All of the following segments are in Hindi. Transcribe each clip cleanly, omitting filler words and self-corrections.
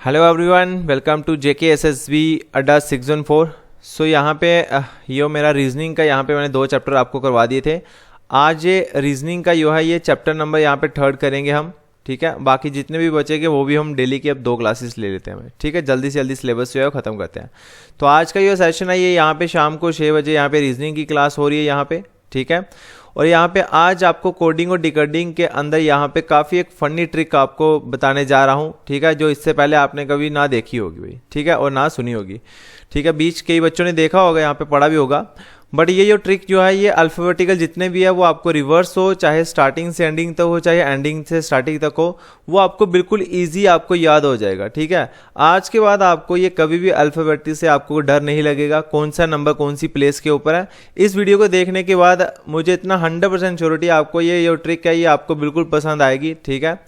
Hello everyone, welcome to JKSSB Adda 614। सो यहाँ पे ये मेरा रीजनिंग का यहाँ पे मैंने 2 चैप्टर आपको करवा दिए थे। आज ये रीजनिंग का जो है ये चैप्टर नंबर यहाँ पे 3rd करेंगे हम, ठीक है। बाकी जितने भी बचेंगे वो भी हम डेली की अब 2 क्लासेस ले लेते हैं, ठीक है। जल्दी से जल्दी सिलेबस जो है वो ख़त्म करते हैं। तो आज का ये सेशन है, ये यहाँ पे शाम को 6 बजे यहाँ पे रीजनिंग की क्लास हो रही है यहाँ पे, ठीक है। और यहाँ पे आज आपको कोडिंग और डिकोडिंग के अंदर यहाँ पे काफ़ी एक फ़नी ट्रिक आपको बताने जा रहा हूँ, ठीक है, जो इससे पहले आपने कभी ना देखी होगी भाई, ठीक है, और ना सुनी होगी, ठीक है। बीच कई बच्चों ने देखा होगा, यहाँ पे पढ़ा भी होगा, बट ये जो ट्रिक जो है ये अल्फ़ाबेटिकल जितने भी है वो आपको रिवर्स हो, चाहे स्टार्टिंग से एंडिंग तक हो, चाहे एंडिंग से स्टार्टिंग तक हो, वो आपको बिल्कुल ईजी आपको याद हो जाएगा, ठीक है। आज के बाद आपको ये कभी भी अल्फ़ाबेटिक से आपको डर नहीं लगेगा कौन सा नंबर कौन सी प्लेस के ऊपर है। इस वीडियो को देखने के बाद मुझे इतना 100% श्योरिटी आपको ये जो ट्रिक है ये आपको बिल्कुल पसंद आएगी, ठीक है।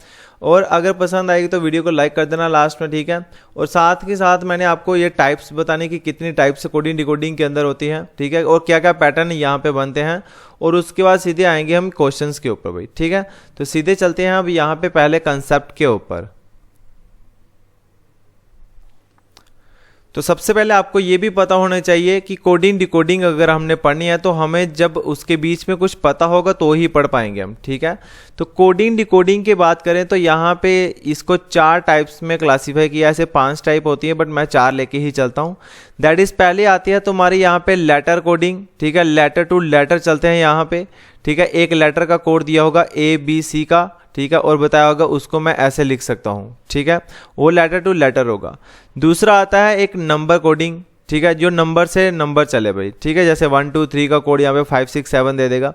और अगर पसंद आएगी तो वीडियो को लाइक कर देना लास्ट में, ठीक है। और साथ के साथ मैंने आपको ये टाइप्स बताने की कितनी टाइप्स कोडिंग डिकोडिंग के अंदर होती हैं, ठीक है, और क्या क्या पैटर्न यहाँ पे बनते हैं, और उसके बाद सीधे आएंगे हम क्वेश्चंस के ऊपर भाई, ठीक है। तो सीधे चलते हैं अब यहाँ पे पहले कंसेप्ट के ऊपर। तो सबसे पहले आपको ये भी पता होना चाहिए कि कोडिंग डिकोडिंग अगर हमने पढ़नी है तो हमें जब उसके बीच में कुछ पता होगा तो ही पढ़ पाएंगे हम, ठीक है। तो कोडिंग डिकोडिंग की बात करें तो यहाँ पे इसको 4 टाइप्स में क्लासीफाई किया, ऐसे 5 टाइप होती है बट मैं 4 लेके ही चलता हूँ। दैट इज़ पहले आती है तुम्हारी यहाँ पे लेटर कोडिंग, ठीक है, लेटर टू लेटर चलते हैं यहाँ पे, ठीक है। एक लेटर का कोड दिया होगा ABC का, ठीक है, और बताया होगा उसको मैं ऐसे लिख सकता हूँ, ठीक है, वो लेटर टू लेटर होगा। दूसरा आता है एक नंबर कोडिंग, ठीक है, जो नंबर से नंबर चले भाई, ठीक है, जैसे 1 2 3 का कोड यहाँ पे 5 6 7 दे देगा।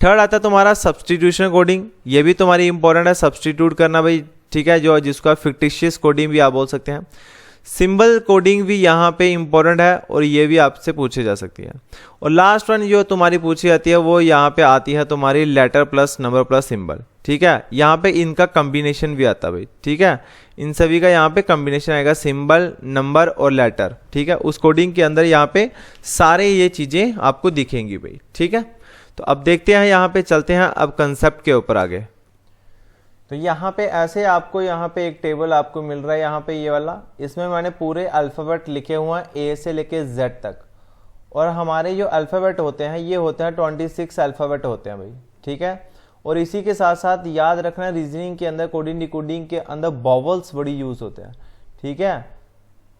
थर्ड आता है तुम्हारा सब्सटीट्यूशन कोडिंग, ये भी तुम्हारी इंपॉर्टेंट है, सब्सटीट्यूट करना भाई, ठीक है, जो जिसको फिक्टिशियस कोडिंग भी आप बोल सकते हैं। सिंबल कोडिंग भी यहाँ पे इंपॉर्टेंट है और ये भी आपसे पूछी जा सकती है। और लास्ट वन जो तुम्हारी पूछी जाती है वो यहाँ पे आती है तुम्हारी letter plus number plus symbol, ठीक है। यहाँ पे इनका कॉम्बिनेशन भी आता है भाई, ठीक है, इन सभी का यहाँ पे कॉम्बिनेशन आएगा, सिंबल नंबर और लेटर, ठीक है। उस कोडिंग के अंदर यहाँ पे सारे ये चीज़ें आपको दिखेंगी भाई, ठीक है। तो अब देखते हैं, यहाँ पे चलते हैं अब कंसेप्ट के ऊपर आगे। तो यहाँ पे ऐसे आपको यहाँ पे एक टेबल आपको मिल रहा है यहाँ पे ये वाला, इसमें मैंने पूरे अल्फ़ाबेट लिखे हुए हैं A से लेके Z तक। और हमारे जो अल्फ़ाबेट होते हैं ये होते हैं 26 अल्फ़ाबेट होते हैं भाई, ठीक है। और इसी के साथ साथ याद रखना रीजनिंग के अंदर कोडिंग डिकोडिंग के अंदर वॉवल्स बड़ी यूज़ होते हैं, ठीक है।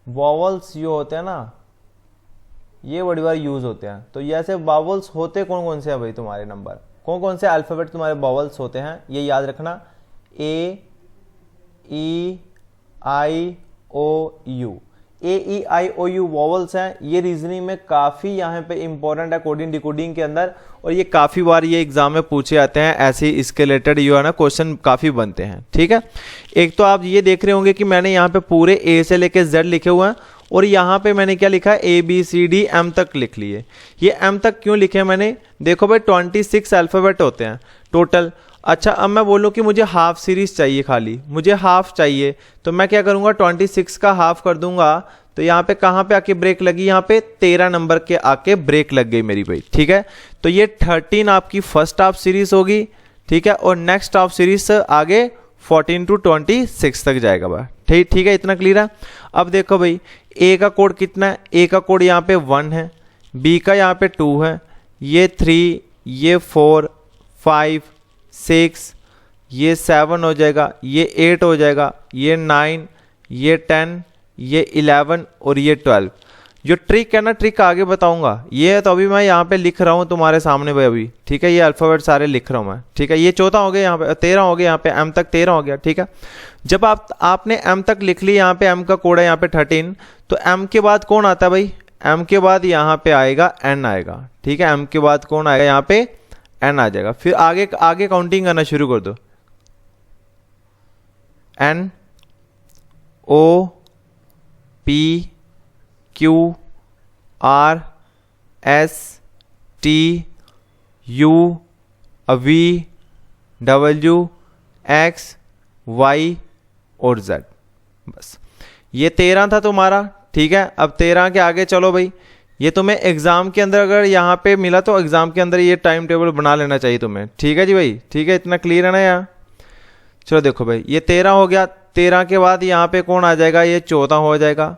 वॉवल्स जो होते हैं ना ये बड़ी बार यूज़ होते हैं। तो ये ऐसे वॉवल्स होते कौन कौन से हैं भाई, तुम्हारे नंबर कौन कौन से अल्फ़ाबेट तुम्हारे वॉवल्स होते हैं ये याद रखना, A E I O U, AEIOU vowels हैं। ये रीजनिंग में काफ़ी यहाँ पे इंपॉर्टेंट है कोडिंग डिकोडिंग के अंदर, और ये काफ़ी बार ये एग्जाम में पूछे जाते हैं, ऐसे इसके रिलेटेड जो है ना क्वेश्चन काफ़ी बनते हैं, ठीक है। एक तो आप ये देख रहे होंगे कि मैंने यहाँ पे पूरे A से लेके Z लिखे हुए हैं, और यहाँ पे मैंने क्या लिखा है ABCD M तक लिख लिए। ये M तक क्यों लिखे मैंने, देखो भाई 26 अल्फ़ाबेट होते हैं टोटल। अच्छा, अब मैं बोलूँ कि मुझे हाफ सीरीज चाहिए, खाली मुझे हाफ चाहिए, तो मैं क्या करूँगा 26 का हाफ कर दूंगा। तो यहाँ पे कहाँ पे आके ब्रेक लगी, यहाँ पे 13 नंबर के आके ब्रेक लग गई मेरी भाई, ठीक है। तो ये 13 आपकी फर्स्ट हाफ सीरीज होगी, ठीक है, और नेक्स्ट हाफ सीरीज आगे 14 to 26 तक जाएगा भाई, ठीक है, इतना क्लियर है। अब देखो भाई A का कोड कितना है, A का कोड यहाँ पे 1 है, B का यहाँ पे 2 है, ये 3, ये 4 5 6, ये 7 हो जाएगा, ये 8 हो जाएगा, ये 9, ये 10, ये 11 और ये 12। जो ट्रिक है ना, ट्रिक आगे बताऊंगा, ये तो अभी मैं यहाँ पे लिख रहा हूँ तुम्हारे सामने भाई अभी, ठीक है, ये अल्फ़ाबेट सारे लिख रहा हूँ मैं, ठीक है। ये 14 हो गया, यहाँ पे 13 हो गया, यहाँ पे M तक 13 हो गया, ठीक है। जब आपने M तक लिख ली, यहाँ पे M का कोड है यहाँ पे 13, तो M के बाद कौन आता है भाई, M के बाद यहाँ पे आएगा N आएगा, ठीक है। M के बाद कौन आएगा, यहाँ पे N आ जाएगा। फिर आगे आगे काउंटिंग करना शुरू कर दो, N O P Q R S T U V W X Y और Z, बस ये 13 था तुम्हारा, ठीक है। अब 13 के आगे चलो भाई, ये तुम्हें एग्जाम के अंदर अगर यहाँ पे मिला तो एग्जाम के अंदर ये टाइम टेबल बना लेना चाहिए तुम्हें, ठीक है जी भाई, ठीक है, इतना क्लियर है ना यार। चलो देखो भाई, ये 13 हो गया, 13 के बाद यहाँ पे कौन आ जाएगा, ये 14 हो जाएगा,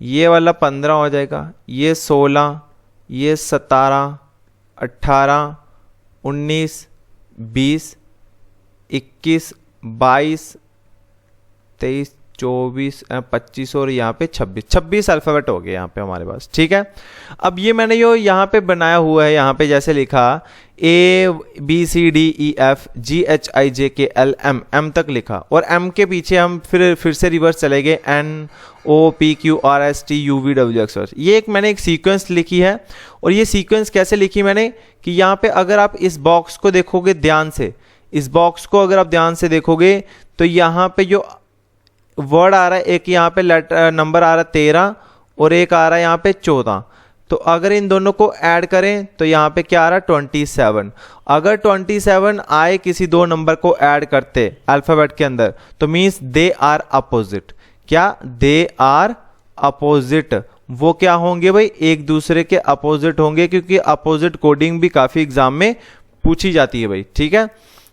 ये वाला 15 हो जाएगा, ये 16, ये 17, 18, 19, 20, 21, 22, 23, 24, 25 और यहाँ पे 26 अल्फ़ाबेट हो गए यहाँ पे हमारे पास। ठीक है, अब ये मैंने जो यहाँ पे बनाया हुआ है, यहाँ पे जैसे लिखा ABCDEFGHIJKLM तक लिखा, और M के पीछे हम फिर से रिवर्स चले गए NOPQRSTUVWX। ये मैंने एक सीक्वेंस लिखी है, और ये सीक्वेंस कैसे लिखी मैंने कि यहाँ पे अगर आप इस बॉक्स को देखोगे ध्यान से, इस बॉक्स को अगर आप ध्यान से देखोगे तो यहाँ पे जो वर्ड आ रहा है, एक यहाँ पे लेटर नंबर आ रहा है 13 और एक आ रहा है यहाँ पे 14, तो अगर इन दोनों को ऐड करें तो यहाँ पे क्या आ रहा है 27। अगर 27 आए किसी दो नंबर को ऐड करते अल्फाबेट के अंदर तो मीन्स दे आर अपोजिट। क्या, दे आर अपोजिट। वो क्या होंगे भाई, एक दूसरे के अपोजिट होंगे, क्योंकि अपोजिट कोडिंग भी काफी एग्जाम में पूछी जाती है भाई। ठीक है,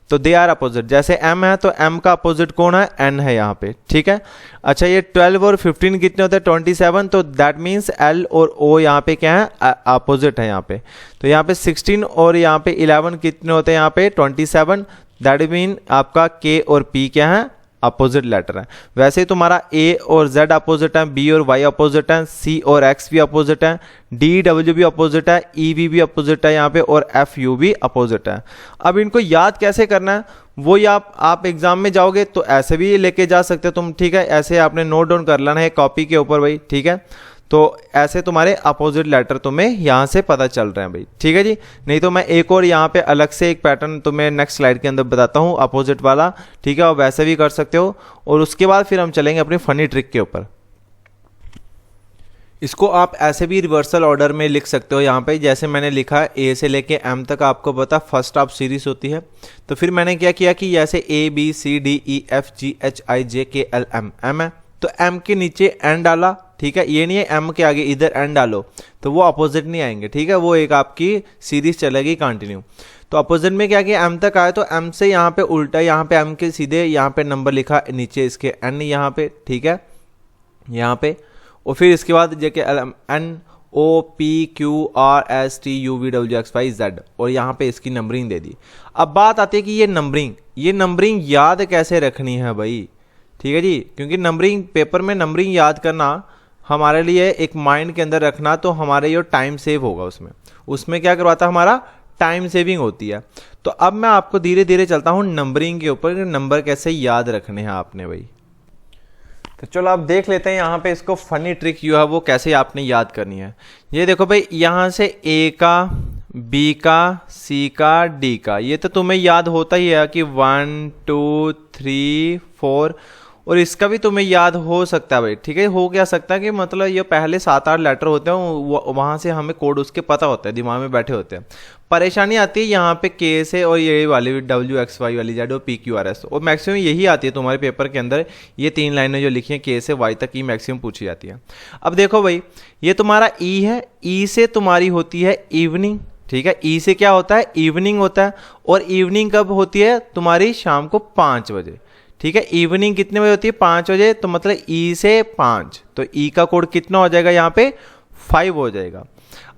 तो दे आर अपोजिट। जैसे M है तो M का अपोजिट कौन है, N है यहाँ पे। ठीक है, अच्छा ये 12 और 15 कितने होते हैं 27, तो दैट मीन्स L और O यहाँ पे क्या है, अपोजिट है यहाँ पे। तो यहाँ पे 16 और यहाँ पे 11 कितने होते हैं यहाँ पे 27, दैट मीन आपका K और P क्या है, अपोजिट लेटर है। वैसे ही तुम्हारा A और Z अपोजिट है, B और Y अपोजिट है, C और X भी अपोजिट है, D W भी अपोजिट है, E V भी अपोजिट है यहाँ पे, और F U भी अपोजिट है। अब इनको याद कैसे करना है वो आप एग्जाम में जाओगे तो ऐसे भी लेके जा सकते हो तुम। ठीक है, ऐसे आपने नोट डाउन कर लेना है कॉपी के ऊपर भाई। ठीक है, तो ऐसे तुम्हारे अपोजिट लेटर तुम्हें यहाँ से पता चल रहे हैं भाई। ठीक है जी, नहीं तो मैं एक और यहाँ पे अलग से एक पैटर्न तुम्हें नेक्स्ट स्लाइड के अंदर बताता हूँ अपोजिट वाला। ठीक है, और वैसे भी कर सकते हो, और उसके बाद फिर हम चलेंगे अपनी फनी ट्रिक के ऊपर। इसको आप ऐसे भी रिवर्सल ऑर्डर में लिख सकते हो यहाँ पे, जैसे मैंने लिखा A से लेके M तक, आपको पता फर्स्ट ऑफ सीरीज होती है। तो फिर मैंने क्या किया कि जैसे ABCDEFGHIJKLM M है तो M के नीचे N डाला। ठीक है, ये नहीं है M के आगे इधर N डालो तो वो अपोजिट नहीं आएंगे। ठीक है, वो एक आपकी सीरीज चलेगी कंटिन्यू। तो अपोजिट में क्या किया, M तक आए तो M से यहाँ पे उल्टा, यहाँ पे M के सीधे यहाँ पे नंबर लिखा, नीचे इसके N यहाँ पे। ठीक है, यहाँ पे, और फिर इसके बाद जेके NOPQRSTUVWXYZ, और यहाँ पे इसकी नंबरिंग दे दी। अब बात आती है कि ये नंबरिंग याद कैसे रखनी है भाई। ठीक है जी, क्योंकि नंबरिंग पेपर में नंबरिंग याद करना हमारे लिए एक माइंड के अंदर रखना, तो हमारे ये टाइम सेव होगा उसमें क्या करवाता है, हमारा टाइम सेविंग होती है। तो अब मैं आपको धीरे धीरे चलता हूँ नंबरिंग के ऊपर, नंबर कैसे याद रखने हैं आपने भाई। तो चलो आप देख लेते हैं यहाँ पे इसको फनी ट्रिक जो है वो कैसे आपने याद करनी है। ये देखो भाई, यहाँ से A का, B का, C का, D का, ये तो तुम्हें याद होता ही है कि 1 2 3 4, और इसका भी तुम्हें याद हो सकता है भाई। ठीक है, हो क्या सकता है कि मतलब ये पहले 7-8 लेटर होते हैं, वहाँ से हमें कोड उसके पता होता है, दिमाग में बैठे होते हैं। परेशानी आती है यहाँ पे K से, और ये वाली WXY वाली Z और PQRS, और मैक्सिमम यही आती है तुम्हारे पेपर के अंदर। ये 3 लाइनें जो लिखी हैं K से Y तक की मैक्सिमम पूछी जाती है। अब देखो भाई, ये तुम्हारा E है, E से तुम्हारी होती है इवनिंग। ठीक है, E से क्या होता है, इवनिंग होता है, और इवनिंग कब होती है तुम्हारी, शाम को 5 बजे। ठीक है, इवनिंग कितने बजे होती है, 5 बजे, तो मतलब E से 5, तो E का कोड कितना हो जाएगा यहाँ पे 5 हो जाएगा।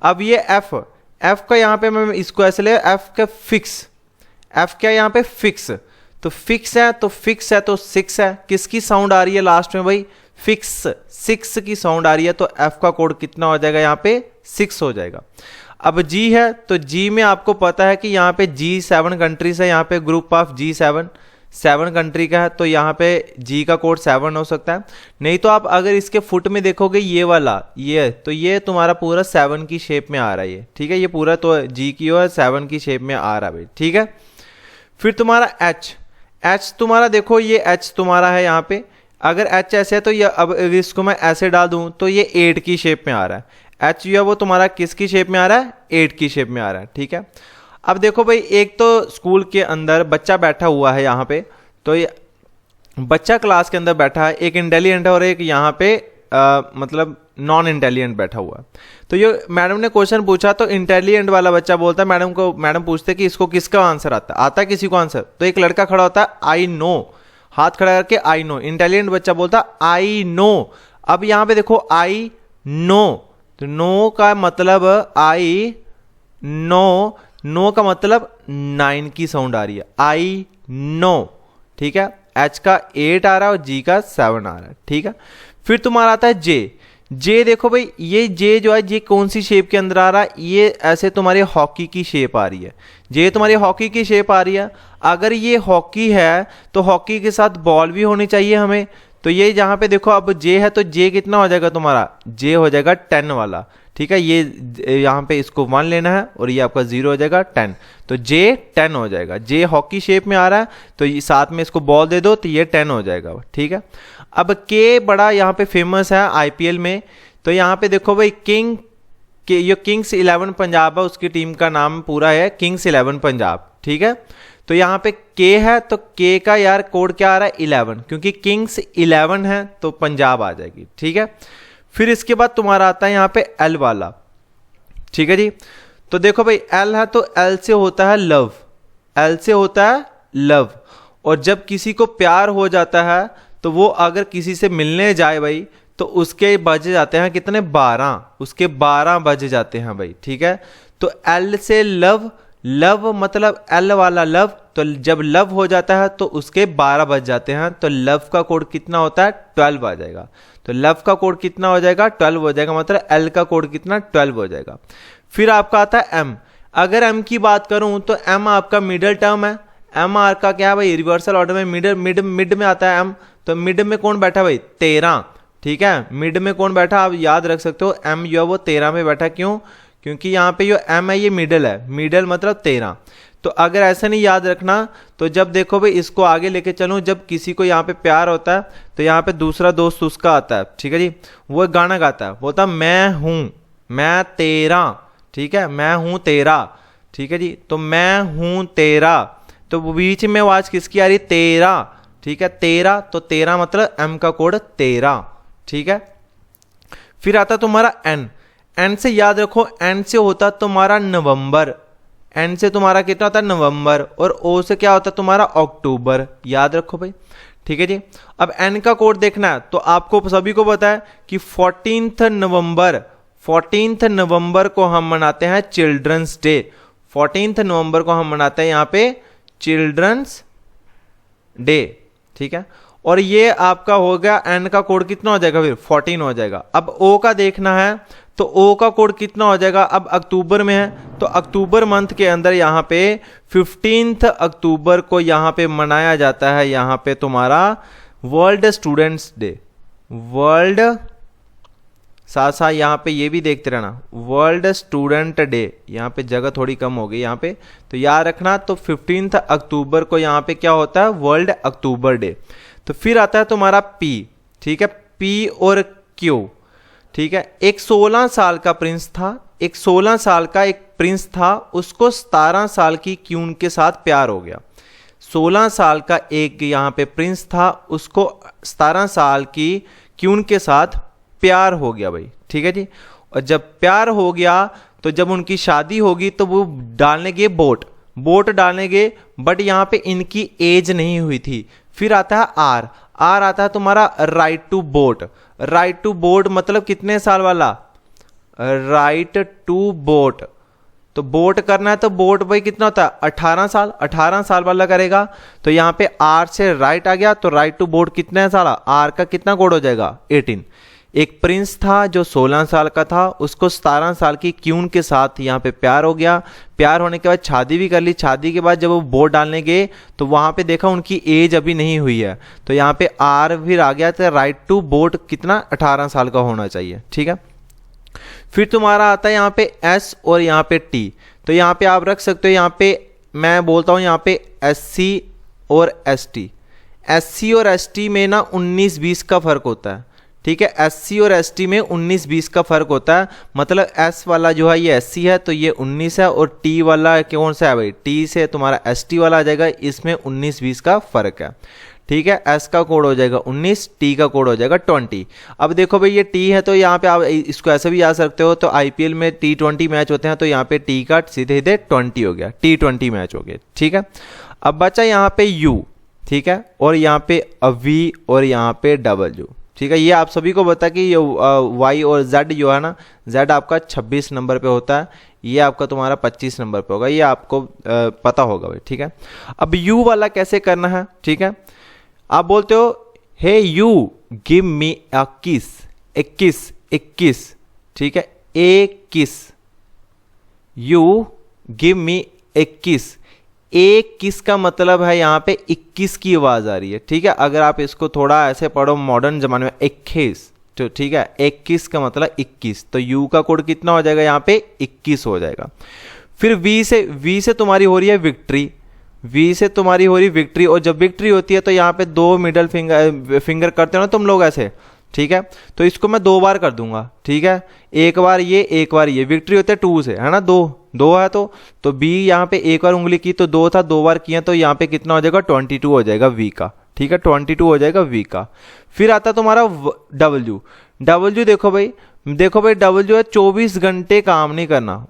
अब ये F का यहाँ पे मैं इसको ऐसे ले, F का फिक्स, F क्या यहाँ पे फिक्स, तो फिक्स है तो 6 है, किसकी साउंड आ रही है लास्ट में भाई, फिक्स, 6 की साउंड आ रही है, तो F का कोड कितना हो जाएगा यहाँ पे 6 हो जाएगा। अब G है, तो G में आपको पता है कि यहाँ पे G7 कंट्रीज है, यहाँ पे ग्रुप ऑफ G7 7 कंट्री का है, तो यहाँ पे G का कोड 7 हो सकता है। नहीं तो आप अगर इसके फुट में देखोगे ये वाला, ये तो ये तुम्हारा पूरा 7 की शेप में आ रहा है ये। ठीक है, ये पूरा तो G की और 7 की शेप में आ रहा है भाई। ठीक है, फिर तुम्हारा H तुम्हारा देखो, ये H तुम्हारा है यहाँ पे, अगर H ऐसे है तो ये, अब इसको मैं ऐसे डाल दूं तो ये 8 की शेप में आ रहा है। H जो है वो तुम्हारा किसकी शेप में आ रहा है, 8 की शेप में आ रहा है। ठीक है, अब देखो भाई, एक तो स्कूल के अंदर बच्चा बैठा हुआ है यहाँ पे, तो ये बच्चा क्लास के अंदर बैठा है, एक इंटेलिजेंट है और एक यहाँ पे मतलब नॉन इंटेलिजेंट बैठा हुआ है। तो ये मैडम ने क्वेश्चन पूछा, तो इंटेलिजेंट वाला बच्चा बोलता है मैडम को, मैडम पूछते कि इसको किसका आंसर आता है किसी को आंसर, तो एक लड़का खड़ा होता है, आई नो, हाथ खड़ा करके आई नो, इंटेलिजेंट बच्चा बोलता आई नो। अब यहां पे देखो आई नो, तो नो का मतलब आई नो, नो का मतलब 9 की साउंड आ रही है, आई नो, ठीक है। एच का 8 आ रहा है और जी का 7 आ रहा है, ठीक है। फिर तुम्हारा आता है जे। जे देखो भाई, ये जे जो है ये कौन सी शेप के अंदर आ रहा है, ये ऐसे तुम्हारी हॉकी की शेप आ रही है, जे तुम्हारी हॉकी की शेप आ रही है। अगर ये हॉकी है तो हॉकी के साथ बॉल भी होनी चाहिए हमें, तो ये जहां पे देखो अब जे है तो जे कितना हो जाएगा तुम्हारा, जे हो जाएगा 10 वाला, ठीक है। ये यहाँ पे इसको 1 लेना है और ये आपका 0 हो जाएगा 10, तो जे 10 हो जाएगा। जे हॉकी शेप में आ रहा है तो ये साथ में इसको बॉल दे दो तो ये 10 हो जाएगा, ठीक है। अब के बड़ा यहाँ पे फेमस है आईपीएल में, तो यहाँ पे देखो भाई किंग के, ये किंग्स 11 पंजाब है, उसकी टीम का नाम पूरा है किंग्स 11 पंजाब, ठीक है। तो यहाँ पे के है तो के का यार कोड क्या आ रहा है 11, क्योंकि किंग्स 11 है तो पंजाब आ जाएगी, ठीक है। फिर इसके बाद तुम्हारा आता है यहाँ पे एल वाला, ठीक है जी। तो देखो भाई एल है तो एल से होता है लव, एल से होता है लव, और जब किसी को प्यार हो जाता है तो वो अगर किसी से मिलने जाए भाई तो उसके बज जाते हैं कितने 12, उसके 12 बज जाते हैं भाई, ठीक है। तो एल से लव, लव मतलब एल वाला लव, तो जब लव हो जाता है तो उसके 12 बज जाते हैं, तो लव का कोड कितना होता है 12 आ जाएगा। तो लव का कोड कितना हो जाएगा 12 हो जाएगा, मतलब एल का कोड कितना 12 हो जाएगा। फिर आपका आता है एम। अगर एम की बात करूं तो एम आपका मिडल टर्म है। एम आर का क्या है भाई, रिवर्सल ऑर्डर में मिड में आता है एम, तो मिड में कौन बैठा भाई 13, ठीक है। मिड में कौन बैठा आप याद रख सकते हो, एम जो है वो 13 में बैठा, क्यों, क्योंकि यहाँ पे जो एम है ये मिडल है, मिडल मतलब 13। तो अगर ऐसा नहीं याद रखना तो जब देखो भाई इसको आगे लेके चलूं, जब किसी को यहाँ पे प्यार होता है तो यहाँ पे दूसरा दोस्त उसका आता है, ठीक है जी, वो गाना गाता है, बोलता मैं हूं, मैं तेरा, ठीक है, मैं हूं तेरा, ठीक है जी। तो मैं हूं तेरा, तो बीच में आवाज किसकी आ रही, तेरा, ठीक है, तेरा, तो तेरा मतलब एम का कोड 13, ठीक है। फिर आता तुम्हारा एन। एन से याद रखो, एन से होता तुम्हारा नवंबर, एन से तुम्हारा कितना होता है नवंबर, और ओ से क्या होता है तुम्हारा अक्टूबर, याद रखो भाई, ठीक है जी। अब एन का कोड देखना है तो आपको सभी को पता है कि 14 नवंबर, 14 नवंबर को हम मनाते हैं चिल्ड्रंस डे, 14 नवंबर को हम मनाते हैं यहाँ पे चिल्ड्रंस डे, ठीक है। और ये आपका हो गया एन का कोड कितना हो जाएगा फिर 14 हो जाएगा। अब ओ का देखना है तो ओ का कोड कितना हो जाएगा, अब अक्टूबर में है तो अक्टूबर मंथ के अंदर यहाँ पे 15 अक्टूबर को यहाँ पे मनाया जाता है यहाँ पे तुम्हारा वर्ल्ड स्टूडेंट्स डे, वर्ल्ड, साथ साथ यहाँ पे ये भी देखते रहना वर्ल्ड स्टूडेंट डे, यहाँ पे जगह थोड़ी कम हो गई यहाँ पे, तो याद रखना। तो 15 अक्टूबर को यहाँ पे क्या होता है वर्ल्ड अक्टूबर डे। तो फिर आता है तुम्हारा पी, ठीक है, पी और क्यू, ठीक है। एक 16 साल का प्रिंस था, एक 16 साल का एक प्रिंस था, उसको 17 साल की क्यून के साथ प्यार हो गया। 16 साल का एक यहाँ पे प्रिंस था, उसको 17 साल की क्यून के साथ प्यार हो गया भाई, ठीक है जी। और जब प्यार हो गया तो जब उनकी शादी होगी तो वो डालने गए बोट, बोट डालने गए, बट यहाँ पे इनकी एज नहीं हुई थी। फिर आता है आर, आर आता है तुम्हारा right to boat, right to boat मतलब कितने साल वाला, राइट टू बोट, तो बोट करना है तो बोट भाई कितना होता है 18 साल, 18 साल वाला करेगा। तो यहाँ पे आर से राइट आ गया तो राइट टू बोट कितने साल, आर का कितना कोड हो जाएगा 18। एक प्रिंस था जो 16 साल का था, उसको 17 साल की क्यून के साथ यहाँ पे प्यार हो गया, प्यार होने के बाद शादी भी कर ली। शादी के बाद जब वो बोट डालने गए तो वहाँ पे देखा उनकी एज अभी नहीं हुई है, तो यहाँ पे आर फिर आ गया तो राइट टू बोट कितना 18 साल का होना चाहिए, ठीक है। फिर तुम्हारा आता है यहाँ पे एस और यहाँ पे टी, तो यहाँ पे आप रख सकते हो, यहाँ पे मैं बोलता हूँ यहाँ पे SC और ST, SC और ST में ना 19-20 का फर्क होता है, ठीक है। SC और ST में 19-20 का फर्क होता है, मतलब S वाला जो है ये SC है तो ये 19 है, और T वाला कौन सा है भाई, T से तुम्हारा ST वाला आ जाएगा, इसमें 19-20 का फर्क है, ठीक है। S का कोड हो जाएगा 19, T का कोड हो जाएगा 20। अब देखो भाई ये T है तो यहाँ पे आप इसको ऐसे भी याद सकते हो, तो IPL में T20 मैच होते हैं तो यहाँ पे T का सीधे सीधे 20 हो गया, T20 मैच हो गया, ठीक है। अब बचा यहाँ पे U, ठीक है, और यहाँ पे वी और यहाँ पे डब्ल्यू, ठीक है। ये आप सभी को पता है कि ये वाई और जेड जो है ना, जेड आपका 26 नंबर पे होता है, ये आपका तुम्हारा 25 नंबर पे होगा, ये आपको पता होगा भाई, ठीक है। अब यू वाला कैसे करना है, ठीक है। आप बोलते हो हे यू गिव मी अ किस, 21 21, ठीक है, 21, यू गिव मी 21, 21 का मतलब है यहाँ पे 21 की आवाज आ रही है, ठीक है। अगर आप इसको थोड़ा ऐसे पढ़ो मॉडर्न जमाने में 21, तो ठीक है, 21 का मतलब 21, तो यू का कोड कितना हो जाएगा यहाँ पे 21 हो जाएगा। फिर वी से तुम्हारी हो रही है विक्ट्री, वी से तुम्हारी हो रही विक्ट्री, और जब विक्ट्री होती है तो यहाँ पे 2 मिडल फिंगर करते हो ना तुम लोग ऐसे, ठीक है। तो इसको मैं 2 बार कर दूंगा, ठीक है, एक बार ये एक बार ये, विक्ट्री होते हैं 2 से, है ना, 2 है, तो बी यहाँ पे एक बार उंगली की तो 2 था, 2 बार किया तो यहाँ पे कितना हो जाएगा 22 हो जाएगा वी का, ठीक है, 22 हो जाएगा वी का। फिर आता तुम्हारा डब्ल्यू, देखो भाई डब्ल्यू है 24 घंटे काम नहीं करना,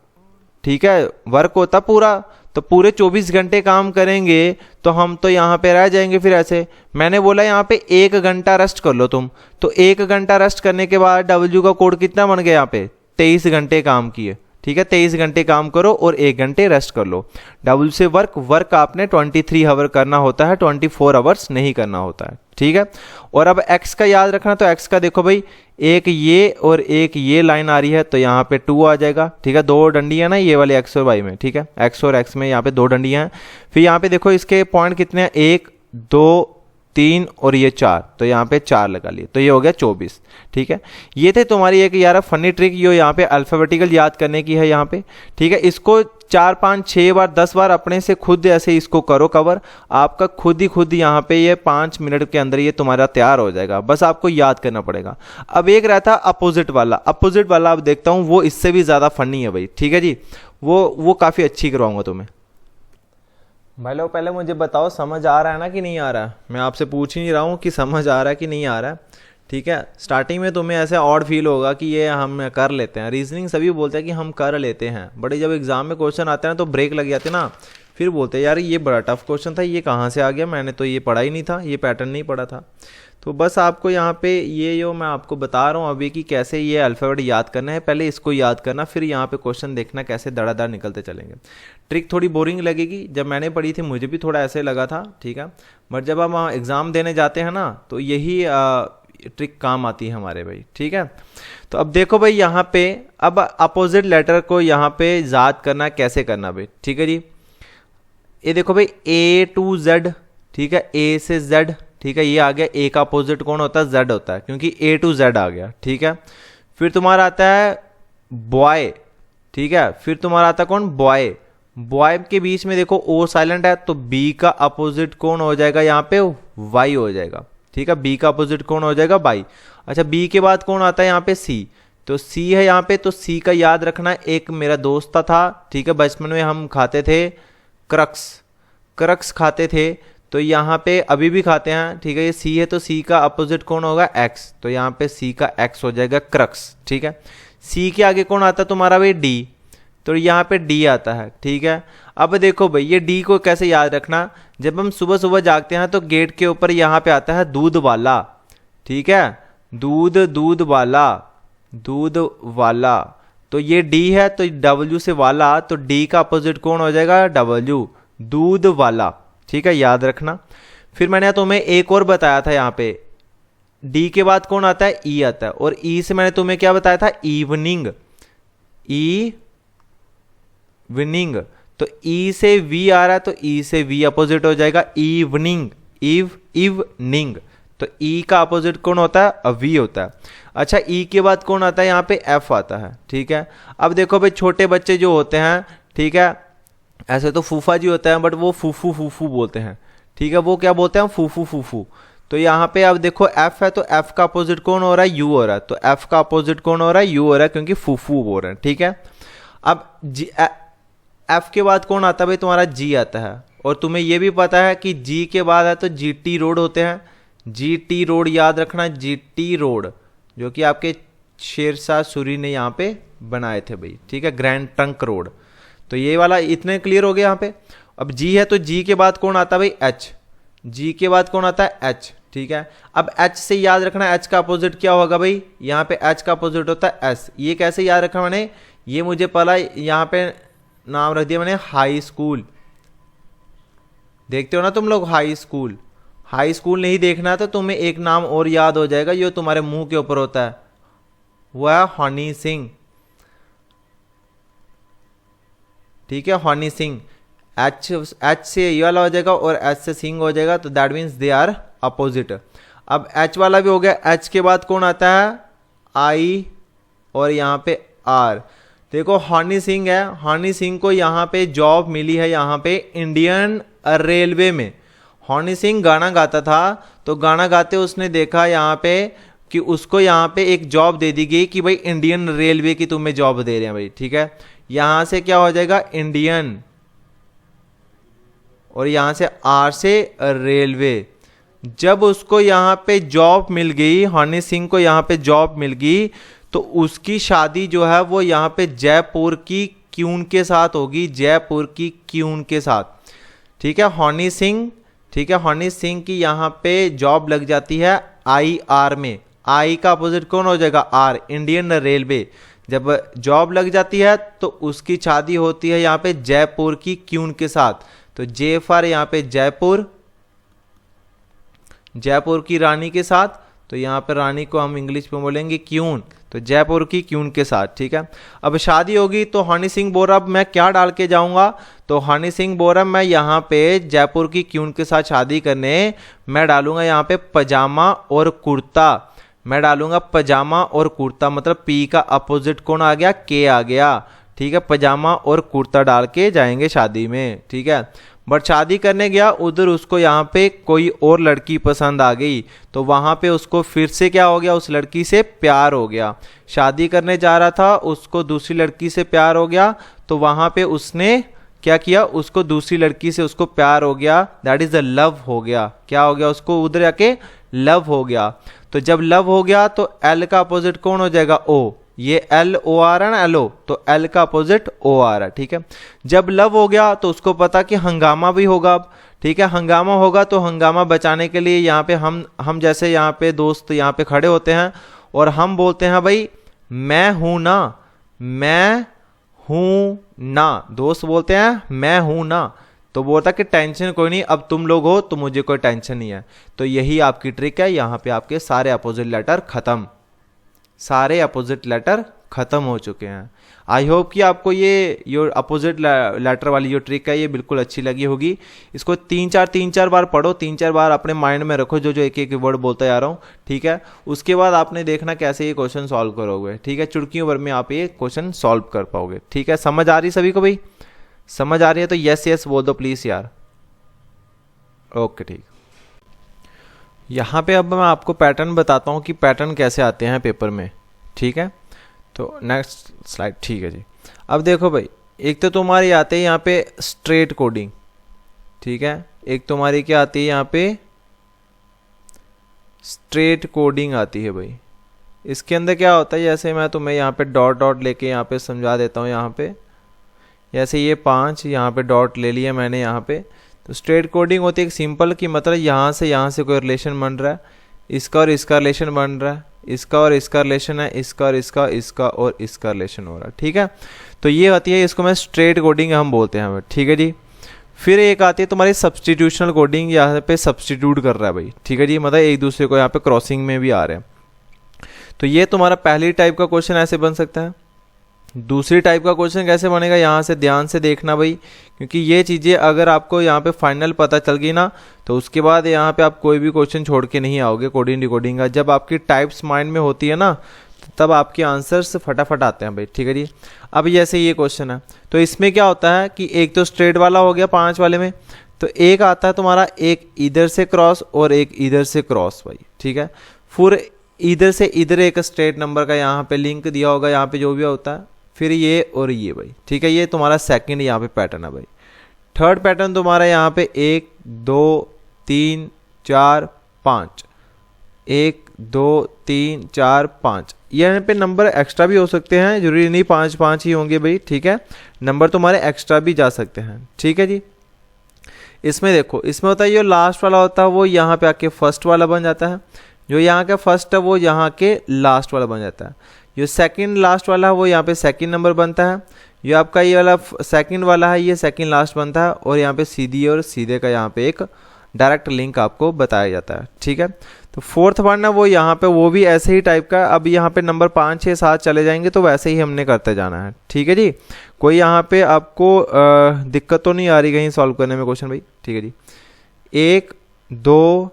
ठीक है, वर्क होता पूरा, तो पूरे 24 घंटे काम करेंगे तो हम तो यहाँ पे रह जाएंगे। फिर ऐसे मैंने बोला यहाँ पे 1 घंटा रेस्ट कर लो तुम, तो 1 घंटा रेस्ट करने के बाद डब्ल्यू का कोड कितना बन गया यहाँ पे 23 घंटे काम किए, ठीक है, 23 घंटे काम करो और 1 घंटे रेस्ट कर लो। डब्ल्यू से वर्क आपने 23 आवर करना होता है, 24 आवर्स नहीं करना होता है, ठीक है। और अब एक्स का याद रखना, तो एक्स का देखो भाई एक ये और एक ये लाइन आ रही है, तो यहाँ पे 2 आ जाएगा, ठीक है, 2 डंडी है ना ये वाली एक्स और वाई में, ठीक है, एक्स और एक्स में यहाँ पे 2 डंडियाँ हैं। फिर यहाँ पे देखो इसके पॉइंट कितने हैं, 1 2 3 और ये 4, तो यहाँ पे 4 लगा लिए, तो ये हो गया 24, ठीक है। ये थे तुम्हारी एक यार फनी ट्रिक, जो यहाँ पे अल्फाबेटिकल याद करने की है यहाँ पे, ठीक है। इसको 4 5 6 बार 10 बार अपने से खुद ऐसे इसको करो कवर, आपका खुद ही यहाँ पे ये 5 मिनट के अंदर ये तुम्हारा तैयार हो जाएगा, बस आपको याद करना पड़ेगा। अब एक रहता अपोजिट वाला, अब देखता हूँ वो इससे भी ज़्यादा फनी है भाई, ठीक है जी, वो काफ़ी अच्छी करवाऊंगा तुम्हें। भाई लोग पहले मुझे बताओ समझ आ रहा है ना कि नहीं आ रहा है, मैं आपसे पूछ ही नहीं रहा हूँ कि समझ आ रहा है कि नहीं आ रहा है, ठीक है। स्टार्टिंग में तुम्हें ऐसे ऑड फील होगा कि ये हम कर लेते हैं, रीजनिंग सभी बोलते हैं कि हम कर लेते हैं, बट जब एग्जाम में क्वेश्चन आते हैं तो ब्रेक लग जाते हैं ना, फिर बोलते हैं यार ये बड़ा टफ क्वेश्चन था, ये कहाँ से आ गया, मैंने तो ये पढ़ा ही नहीं था, ये पैटर्न नहीं पढ़ा था। तो बस आपको यहाँ पे ये जो मैं आपको बता रहा हूँ अभी कि कैसे ये अल्फ़ाबेट याद करना है, पहले इसको याद करना, फिर यहाँ पे क्वेश्चन देखना कैसे धड़ाधड़ निकलते चलेंगे। ट्रिक थोड़ी बोरिंग लगेगी, जब मैंने पढ़ी थी मुझे भी थोड़ा ऐसे लगा था, ठीक है, बट जब हम एग्ज़ाम देने जाते हैं ना तो यही ट्रिक काम आती है हमारे भाई, ठीक है। तो अब देखो भाई यहाँ पे अब अपोजिट लेटर को यहाँ पे याद करना कैसे करना भाई, ठीक है जी। ये देखो भाई A to Z, ठीक है, A से Z, ठीक है, ये आ गया, A का अपोजिट कौन होता है Z होता है, क्योंकि A to Z आ गया, ठीक है। फिर तुम्हारा आता है बॉय, ठीक है, फिर तुम्हारा आता है कौन बॉय के बीच में देखो O साइलेंट है, तो B का अपोजिट कौन हो जाएगा यहाँ पे Y हो जाएगा, ठीक है, B का अपोजिट कौन हो जाएगा बाई। अच्छा B के बाद कौन आता है यहाँ पे C, तो C है यहाँ पे, तो C का याद रखना, एक मेरा दोस्त था, ठीक है, बचपन में हम खाते थे क्रक्स खाते थे, तो यहाँ पे अभी भी खाते हैं, ठीक है, ये C है तो C का अपोजिट कौन होगा X, तो यहाँ पे C का X हो जाएगा क्रक्स, ठीक है। C के आगे कौन आता है तुम्हारा भाई D, तो यहाँ पे D आता है, ठीक है। अब देखो भाई ये D को कैसे याद रखना, जब हम सुबह सुबह जागते हैं तो गेट के ऊपर यहाँ पे आता है दूध वाला, ठीक है, दूध वाला, तो ये D है तो W से वाला, तो D का अपोजिट कौन हो जाएगा W, दूध वाला, ठीक है, याद रखना। फिर मैंने तुम्हें एक और बताया था, यहाँ पे D के बाद कौन आता है E आता है, और E से मैंने तुम्हें क्या बताया था इवनिंग, तो E से V आ रहा है, तो E से V अपोजिट हो जाएगा इवनिंग, इवनिंग, तो E का अपोजिट कौन होता है V होता है। अच्छा E के बाद कौन आता है यहाँ पे F आता है, ठीक है। अब देखो भाई छोटे बच्चे जो होते हैं, ठीक है, ऐसे तो फूफा जी होते हैं बट वो फूफू बोलते हैं, ठीक है, वो क्या बोलते हैं फूफू, तो यहाँ पे अब देखो F है, तो F का अपोजिट कौन हो रहा है U हो रहा है, तो F का अपोजिट कौन हो रहा है U हो रहा है, क्योंकि फूफू बोल रहे हैं, ठीक है। अब F के बाद कौन आता है भाई तुम्हारा G आता है, और तुम्हें ये भी पता है कि G के बाद है तो GT रोड होते हैं, GT रोड याद रखना, GT रोड जो कि आपके शेरशाह सूरी ने यहाँ पे बनाए थे भाई, ठीक है, ग्रैंड ट्रंक रोड, तो ये वाला इतने क्लियर हो गया यहाँ पे। अब G है तो G के बाद कौन आता है भाई H, जी के बाद कौन आता है, एच। ठीक है, अब एच से याद रखना एच का अपोजिट क्या होगा भाई, यहाँ पे एच का अपोजिट होता है एस। ये कैसे याद रखा मैंने, ये मुझे पता, यहाँ पे नाम रख दिया मैंने हाई स्कूल। देखते हो ना तुम लोग हाई स्कूल, हाई स्कूल नहीं देखना तो तुम्हें एक नाम और याद हो जाएगा जो तुम्हारे मुंह के ऊपर होता है, वो है हनी सिंह। ठीक है, हनी सिंह, एच से ये वाला हो जाएगा और एच से सिंह हो जाएगा, तो that means they are opposite. अब एच वाला भी हो गया, एच के बाद कौन आता है, आई और यहाँ पे आर। देखो हनी सिंह है, हनी सिंह को यहाँ पे जॉब मिली है यहाँ पे इंडियन रेलवे में। हनी सिंह गाना गाता था, तो गाना गाते उसने देखा यहाँ पे कि उसको यहाँ पे एक जॉब दे दी गई कि भाई इंडियन रेलवे की तुम्हें जॉब दे रहे हैं भाई। ठीक है, यहां से क्या हो जाएगा इंडियन, और यहां से आर से रेलवे। जब उसको यहाँ पे जॉब मिल गई, हनी सिंह को यहाँ पे जॉब मिल गई, तो उसकी शादी जो है वो यहाँ पे जयपुर की क्यून के साथ होगी, जयपुर की क्यून के साथ। ठीक है, हनी सिंह, ठीक है, हनी सिंह की यहाँ पे जॉब लग जाती है आई आर में। आई का अपोजिट कौन हो जाएगा, आर, इंडियन रेलवे। जब जॉब लग जाती है तो उसकी शादी होती है यहाँ पे जयपुर की क्यून के साथ, तो जे फॉर यहाँ पे जयपुर, जयपुर की रानी के साथ, तो यहाँ पे रानी को हम इंग्लिश में बोलेंगे क्यून, तो जयपुर की क्यून के साथ। ठीक है, अब शादी होगी तो हनी सिंह बोल रहा अब मैं क्या डाल के जाऊंगा, तो हनी सिंह बोल रहा मैं यहाँ पे जयपुर की क्यून के साथ शादी करने मैं डालूंगा यहाँ पे पजामा और कुर्ता। मैं डालूंगा पजामा और कुर्ता, मतलब पी का अपोजिट कौन आ गया, के आ गया। ठीक है, पजामा और कुर्ता डाल के जाएंगे शादी में। ठीक है, बट शादी करने गया उधर, उसको यहाँ पे कोई और लड़की पसंद आ गई, तो वहां पे उसको फिर से क्या हो गया, उस लड़की से प्यार हो गया। शादी करने जा रहा था, उसको दूसरी लड़की से प्यार हो गया, तो वहां पे उसने क्या किया, उसको दूसरी लड़की से उसको प्यार हो गया, दैट इज द लव हो गया। क्या हो गया, उसको उधर जाके लव हो गया। तो जब लव हो गया तो एल का अपोजिट कौन हो जाएगा, ओ। ये एल ओ आ रहा है ना, एलो, तो एल का अपोजिट ओ आ रहा है। ठीक है, जब लव हो गया तो उसको पता कि हंगामा भी होगा अब। ठीक है, हंगामा होगा तो हंगामा बचाने के लिए यहाँ पे हम जैसे यहाँ पे दोस्त यहाँ पे खड़े होते हैं और हम बोलते हैं भाई मैं हूं ना, मैं हूं ना, दोस्त बोलते हैं मैं हूं ना, तो बोलता कि टेंशन कोई नहीं, अब तुम लोग हो तो मुझे कोई टेंशन नहीं है। तो यही आपकी ट्रिक है, यहाँ पे आपके सारे अपोजिट लेटर खत्म, सारे अपोजिट लेटर खत्म हो चुके हैं। आई होप कि आपको ये अपोजिट लेटर वाली जो ट्रिक है ये बिल्कुल अच्छी लगी होगी। इसको तीन चार बार पढ़ो, 3-4 बार अपने माइंड में रखो जो एक एक वर्ड बोलता जा रहा हूँ। ठीक है, उसके बाद आपने देखना कैसे ये क्वेश्चन सॉल्व करोगे। ठीक है, चुटकियों भर में आप ये क्वेश्चन सॉल्व कर पाओगे। ठीक है, समझ आ रही सभी को भाई, समझ आ रही है तो यस यस बोल दो प्लीज यार। ओके, ठीक। यहाँ पे अब मैं आपको पैटर्न बताता हूँ कि पैटर्न कैसे आते हैं पेपर में। ठीक है, तो नेक्स्ट स्लाइड। ठीक है जी, अब देखो भाई, एक तो तुम्हारी आते हैं यहाँ पे स्ट्रेट कोडिंग। ठीक है, एक तुम्हारी क्या आती है यहाँ पे स्ट्रेट कोडिंग आती है भाई। इसके अंदर क्या होता है, जैसे मैं तुम्हें यहाँ पे डॉट डॉट लेके यहाँ पे समझा देता हूँ। यहाँ पे जैसे ये 5 यहाँ पे डॉट ले लिया मैंने यहाँ पे, तो स्ट्रेट कोडिंग होती है एक सिंपल की, मतलब यहाँ से कोई रिलेशन बन रहा है, इसका और इसका रिलेशन बन रहा है, इसका और इसका रिलेशन है, इसका और इसका और इसका रिलेशन हो रहा है। ठीक है, तो ये आती है, इसको मैं स्ट्रेट कोडिंग हम बोलते हैं। ठीक है जी, फिर एक आती है तुम्हारी सब्सटीट्यूशनल कोडिंग, यहाँ पे सब्सटीट्यूट कर रहा है भाई। ठीक है जी, मतलब एक दूसरे को यहाँ पे क्रॉसिंग में भी आ रहे हैं। तो ये तुम्हारा पहली टाइप का क्वेश्चन ऐसे बन सकता है। दूसरी टाइप का क्वेश्चन कैसे बनेगा, यहाँ से ध्यान से देखना भाई, क्योंकि ये चीज़ें अगर आपको यहाँ पे फाइनल पता चल गई ना, तो उसके बाद यहाँ पे आप कोई भी क्वेश्चन छोड़ के नहीं आओगे कोडिंग डिकोडिंग का। जब आपकी टाइप्स माइंड में होती है ना, तब आपके आंसर्स फटाफट आते हैं भाई। ठीक है जी, अब जैसे ये क्वेश्चन है, तो इसमें क्या होता है कि एक तो स्ट्रेट वाला हो गया 5 वाले में, तो एक आता है तुम्हारा एक इधर से क्रॉस और एक इधर से क्रॉस भाई। ठीक है, फिर इधर से इधर एक स्ट्रेट नंबर का यहाँ पे लिंक दिया होगा, यहाँ पे जो भी होता है, फिर ये और ये भाई। ठीक है, ये तुम्हारा सेकंड यहाँ पे पैटर्न है भाई। थर्ड पैटर्न तुम्हारा यहाँ पे 1 2 3 4 5, 1 2 3 4 5, यहाँ पे नंबर एक्स्ट्रा भी हो सकते हैं, जरूरी नहीं 5 ही होंगे भाई। ठीक है, नंबर तुम्हारे एक्स्ट्रा भी जा सकते हैं। ठीक है जी, इसमें देखो, इसमें होता है जो लास्ट वाला होता है वो यहाँ पे आके फर्स्ट वाला बन जाता है, जो यहाँ का फर्स्ट है वो यहाँ के लास्ट वाला बन जाता है, जो सेकंड लास्ट वाला है वो यहाँ पे सेकंड नंबर बनता है, जो आपका ये वाला सेकंड वाला है ये सेकंड लास्ट बनता है, और यहाँ पे सीधी और सीधे का यहाँ पे एक डायरेक्ट लिंक आपको बताया जाता है। ठीक है, तो फोर्थ वन है वो यहाँ पे वो भी ऐसे ही टाइप का। अब यहाँ पे नंबर 5 6 7 चले जाएंगे तो वैसे ही हमने करते जाना है। ठीक है जी, कोई यहाँ पे आपको दिक्कत तो नहीं आ रही कहीं सॉल्व करने में क्वेश्चन भाई? ठीक है जी, 1 2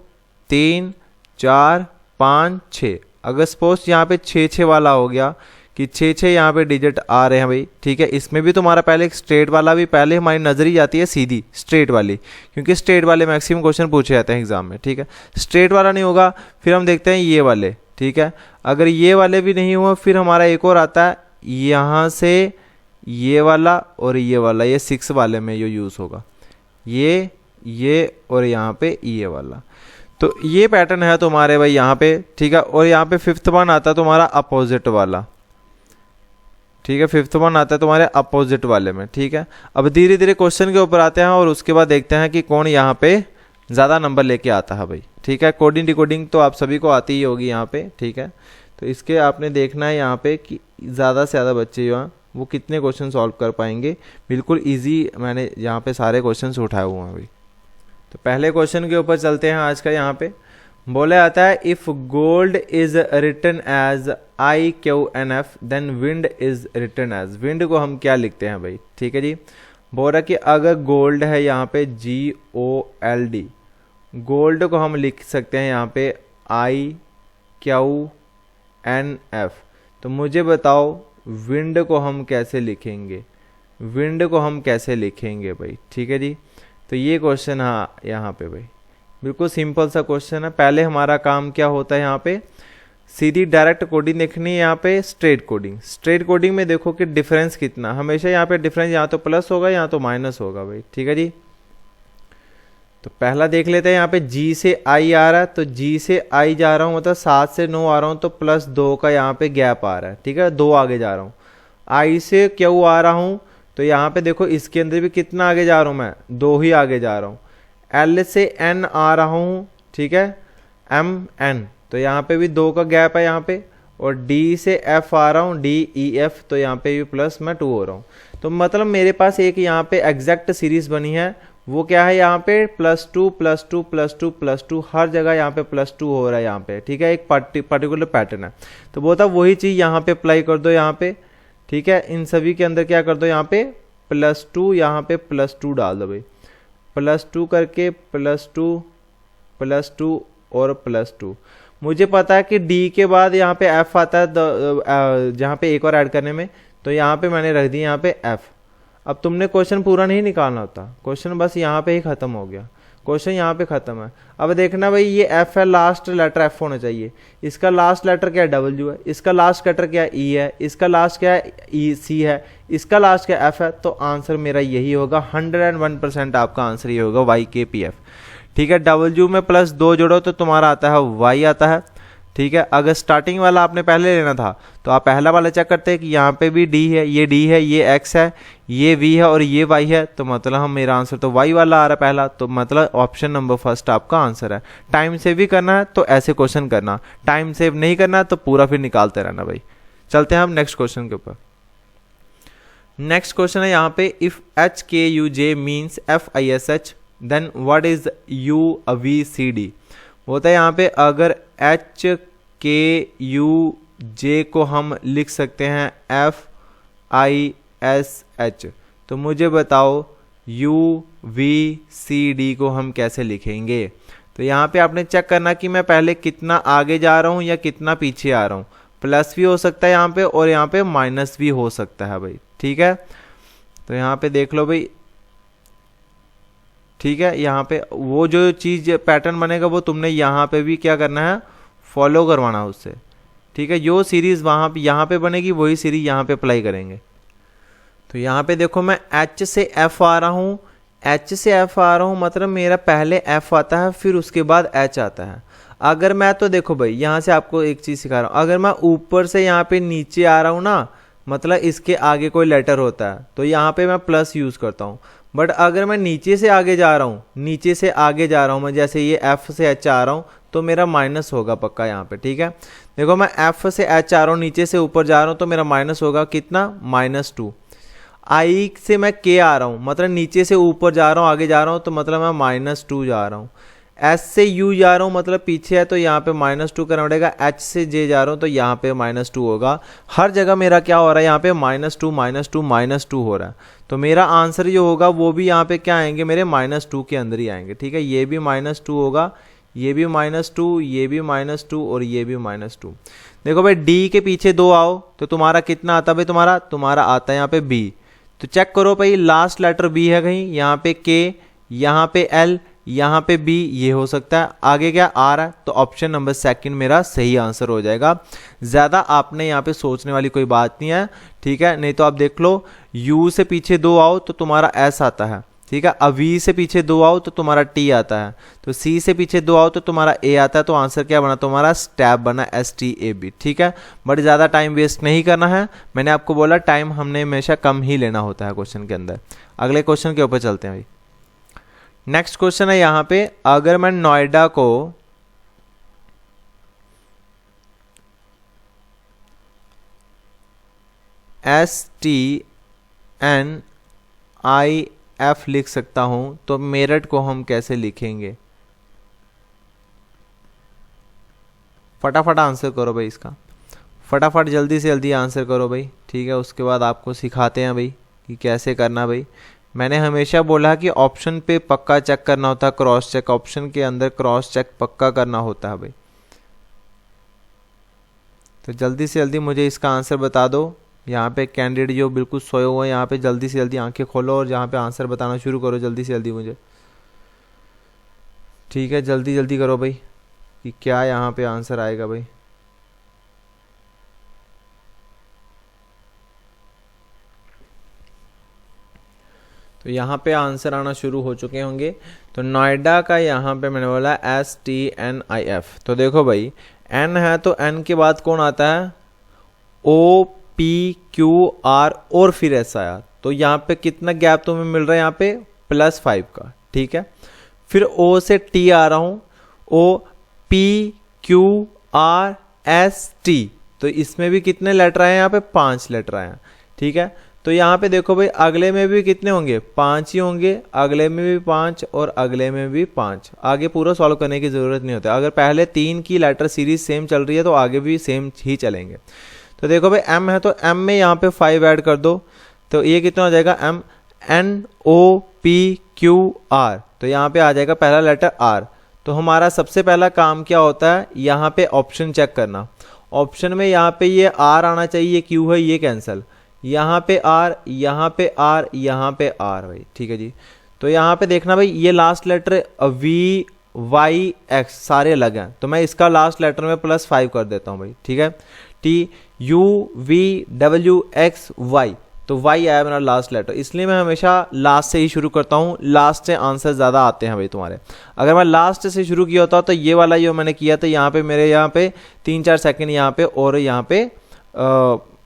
3 4 5 6, अगर सपोज यहाँ पे 6 6 वाला हो गया कि 6 6 यहाँ पे डिजिट आ रहे हैं भाई। ठीक है, इसमें भी तुम्हारा पहले एक स्ट्रेट वाला भी पहले हमारी नजर ही जाती है सीधी स्ट्रेट वाली, क्योंकि स्ट्रेट वाले मैक्सिमम क्वेश्चन पूछे जाते हैं एग्जाम में। ठीक है, स्ट्रेट वाला नहीं होगा फिर हम देखते हैं ये वाले। ठीक है, अगर ये वाले भी नहीं हुआ फिर हमारा एक और आता है यहाँ से ये वाला और ये वाला, ये 6 वाले में जो यूज होगा ये और यहाँ पे ये वाला। तो ये पैटर्न है तुम्हारे भाई यहाँ पे। ठीक है, और यहाँ पे 5th वन आता है तुम्हारा अपोजिट वाला। ठीक है, 5th वन आता है तुम्हारे अपोजिट वाले में। ठीक है, अब धीरे धीरे क्वेश्चन के ऊपर आते हैं और उसके बाद देखते हैं कि कौन यहाँ पे ज़्यादा नंबर लेके आता है भाई। ठीक है, कोडिंग डिकोडिंग तो आप सभी को आती ही होगी यहाँ पे। ठीक है, तो इसके आपने देखना है यहाँ पे कि ज़्यादा से ज़्यादा बच्चे जो हैं वो कितने क्वेश्चन सॉल्व कर पाएंगे। बिल्कुल ईजी मैंने यहाँ पे सारे क्वेश्चन उठाए हुए हैं भाई। तो पहले क्वेश्चन के ऊपर चलते हैं आज का। यहाँ पे बोला जाता है if gold is written as IQNF then wind is written as. Wind को हम क्या लिखते हैं भाई? ठीक है जी, बोल रहा कि अगर गोल्ड है यहाँ पे GOLD, गोल्ड को हम लिख सकते हैं यहाँ पे IQNF। तो मुझे बताओ विंड को हम कैसे लिखेंगे? विंड को हम कैसे लिखेंगे भाई? ठीक है जी, तो ये क्वेश्चन हाँ यहाँ पे भाई बिल्कुल सिंपल सा क्वेश्चन है। पहले हमारा काम क्या होता है यहाँ पे, सीधी डायरेक्ट कोडिंग देखनी है। यहाँ पे स्ट्रेट कोडिंग, स्ट्रेट कोडिंग में देखो कि डिफरेंस कितना, हमेशा यहाँ पे डिफरेंस या तो प्लस होगा या तो माइनस होगा भाई। ठीक है जी, तो पहला देख लेते हैं। यहाँ पे G से I आ रहा है, तो G से I जा रहा हूँ मतलब 7 से 9 आ रहा हूँ, तो +2 का यहाँ पे गैप आ रहा है। ठीक है, 2 आगे जा रहा हूँ। I से Q आ रहा हूँ, तो यहाँ पे देखो इसके अंदर भी कितना आगे जा रहा हूँ मैं, 2 ही आगे जा रहा हूँ। L से N आ रहा हूँ, ठीक है, MN, तो यहाँ पे भी 2 का गैप है यहाँ पे। और D से F आ रहा हूँ, DEF, तो यहाँ पे भी प्लस मैं 2 हो रहा हूँ। तो मतलब मेरे पास एक यहाँ पे एग्जैक्ट सीरीज बनी है, वो क्या है यहाँ पे +2 +2 +2 +2, हर जगह यहाँ पे +2 हो रहा है यहाँ पे। ठीक है, एक पर्टिकुलर पैटर्न है। तो बोलता वही चीज़ यहाँ पे अप्लाई कर दो यहाँ पे। ठीक है, इन सभी के अंदर क्या कर दो यहाँ पे +2, यहाँ पे +2 डाल दो भाई। +2 करके +2 और +2। मुझे पता है कि D के बाद यहाँ पे F आता है जहाँ पे एक और ऐड करने में, तो यहाँ पे मैंने रख दी यहाँ पे F। अब तुमने क्वेश्चन पूरा नहीं निकालना होता, क्वेश्चन बस यहाँ पे ही खत्म हो गया, क्वेश्चन यहाँ पे खत्म है। अब देखना भाई ये F है, लास्ट लेटर F होना चाहिए। इसका लास्ट लेटर क्या है? W है। इसका लास्ट लेटर क्या है? E है। इसका लास्ट क्या है? C है। इसका लास्ट क्या F है। तो आंसर मेरा यही होगा, 101% आपका आंसर ये होगा YKPF। ठीक है, W में +2 जोड़ो तो तुम्हारा आता है Y आता है। ठीक है, अगर स्टार्टिंग वाला आपने पहले लेना था तो आप पहला वाला चेक करते हैं कि यहाँ पे भी D है, ये D है, ये X है, ये V है और ये Y है। तो मतलब हम मेरा आंसर तो Y वाला आ रहा है पहला, तो मतलब ऑप्शन नंबर फर्स्ट आपका आंसर है। टाइम सेव भी करना है तो ऐसे क्वेश्चन करना, टाइम सेव नहीं करना तो पूरा फिर निकालते रहना भाई। चलते हैं हम नेक्स्ट क्वेश्चन के ऊपर। नेक्स्ट क्वेश्चन है यहाँ पे if HKUJ means FISH then what is UVCD। होता है यहाँ पे अगर HKUJ को हम लिख सकते हैं FISH, तो मुझे बताओ UVCD को हम कैसे लिखेंगे। तो यहाँ पे आपने चेक करना कि मैं पहले कितना आगे जा रहा हूँ या कितना पीछे आ रहा हूँ। प्लस भी हो सकता है यहाँ पे और यहाँ पे माइनस भी हो सकता है भाई। ठीक है, तो यहाँ पे देख लो भाई। ठीक है, यहाँ पे वो जो चीज़ पैटर्न बनेगा वो तुमने यहाँ पे भी क्या करना है, फॉलो करवाना उससे। ठीक है, जो सीरीज वहाँ पे यहाँ पे बनेगी वही सीरीज यहाँ पे अप्लाई करेंगे। तो यहाँ पे देखो मैं H से F आ रहा हूँ, H से F आ रहा हूँ मतलब मेरा पहले F आता है फिर उसके बाद H आता है। अगर मैं तो देखो भाई यहाँ से आपको एक चीज़ सिखा रहा हूँ, अगर मैं ऊपर से यहाँ पे नीचे आ रहा हूँ ना, मतलब इसके आगे कोई लेटर होता है तो यहाँ पे मैं प्लस यूज़ करता हूँ। बट अगर मैं नीचे से आगे जा रहा हूँ, नीचे से आगे जा रहा हूँ मैं, जैसे ये F से H आ रहा हूँ तो मेरा माइनस होगा पक्का यहाँ पे, ठीक है। देखो मैं F से H आ रहा हूँ, नीचे से ऊपर जा रहा हूँ तो मेरा माइनस होगा कितना, -2। I से मैं K आ रहा हूँ, मतलब नीचे से ऊपर जा रहा हूँ, आगे जा रहा हूँ तो मतलब मैं -2 जा रहा हूँ। S से U जा रहा हूँ मतलब पीछे है तो यहाँ पे -2 करना पड़ेगा। H से J जा रहा हूँ तो यहाँ पे -2 होगा। हर जगह मेरा क्या हो रहा है, यहाँ पे -2 -2 -2 हो रहा है। तो मेरा आंसर जो होगा वो भी यहाँ पे क्या आएंगे, मेरे -2 के अंदर ही आएंगे, ठीक है। ये भी -2 होगा, ये भी -2, ये भी -2 और ये भी -2। देखो भाई D के पीछे 2 आओ तो तुम्हारा कितना आता है भाई, तुम्हारा आता है यहाँ पे B। तो चेक करो भाई, लास्ट लेटर B है कहीं, यहाँ पे K, यहाँ पे L, यहाँ पे B, ये हो सकता है। आगे क्या R है, तो ऑप्शन नंबर सेकंड मेरा सही आंसर हो जाएगा। ज़्यादा आपने यहाँ पे सोचने वाली कोई बात नहीं है, ठीक है। नहीं तो आप देख लो, U से पीछे 2 आओ तो तुम्हारा S आता है, ठीक है। अब V से पीछे 2 आओ तो तुम्हारा T आता है, तो C से पीछे 2 आओ तो तुम्हारा A आता है। तो आंसर क्या बना, तुम्हारा स्टेप बना STAB, ठीक है। बट ज़्यादा टाइम वेस्ट नहीं करना है, मैंने आपको बोला टाइम हमने हमेशा कम ही लेना होता है क्वेश्चन के अंदर। अगले क्वेश्चन के ऊपर चलते हैं भाई। नेक्स्ट क्वेश्चन है यहाँ पे, अगर मैं नोएडा को STNIF लिख सकता हूं तो मेरठ को हम कैसे लिखेंगे? फटाफट आंसर करो भाई इसका, फटाफट जल्दी से जल्दी आंसर करो भाई, ठीक है। उसके बाद आपको सिखाते हैं भाई कि कैसे करना भाई। मैंने हमेशा बोला कि ऑप्शन पे पक्का चेक करना होता है, क्रॉस चेक, ऑप्शन के अंदर क्रॉस चेक पक्का करना होता है भाई। तो जल्दी से जल्दी मुझे इसका आंसर बता दो। यहाँ पे कैंडिडेट जो बिल्कुल सोए हुए हैं, यहाँ पे जल्दी से जल्दी आंखें खोलो और यहाँ पे आंसर बताना शुरू करो जल्दी से जल्दी मुझे, ठीक है। जल्दी जल्दी करो भाई कि क्या यहाँ पे आंसर आएगा भाई। तो यहाँ पे आंसर आना शुरू हो चुके होंगे। तो नोएडा का यहाँ पे मैंने बोला STNIF। तो देखो भाई N है तो N के बाद कौन आता है, OPQR और फिर S आया। तो यहाँ पे कितना गैप तुम्हें मिल रहा है, यहाँ पे +5 का, ठीक है। फिर O से T आ रहा हूँ, OPQRST। तो इसमें भी कितने लेटर आए, यहाँ पे 5 लेटर आए, ठीक है। तो यहाँ पे देखो भाई अगले में भी कितने होंगे, 5 ही होंगे, अगले में भी 5 और अगले में भी 5। आगे पूरा सॉल्व करने की ज़रूरत नहीं होती। अगर पहले 3 की लेटर सीरीज सेम चल रही है तो आगे भी सेम ही चलेंगे। तो देखो भाई M है तो M में यहाँ पे 5 ऐड कर दो तो ये कितना हो जाएगा, MNOPQR। तो यहाँ पे आ जाएगा पहला लेटर R। तो हमारा सबसे पहला काम क्या होता है, यहाँ पे ऑप्शन चेक करना। ऑप्शन में यहाँ पे ये R आना चाहिए, Q है ये कैंसिल, यहाँ पे R, यहाँ पे R, यहाँ पे R भाई, ठीक है जी। तो यहाँ पे देखना भाई ये लास्ट लेटर VYX सारे अलग हैं, तो मैं इसका लास्ट लेटर में +5 कर देता हूँ भाई, ठीक है। TUVWXY, तो Y आया मेरा लास्ट लेटर, इसलिए मैं हमेशा लास्ट से ही शुरू करता हूँ। लास्ट से आंसर ज़्यादा आते हैं भाई तुम्हारे। अगर मैं लास्ट से शुरू किया होता तो ये वाला जो मैंने किया था यहाँ पे मेरे यहाँ पे 3-4 सेकंड यहाँ पे और यहाँ पे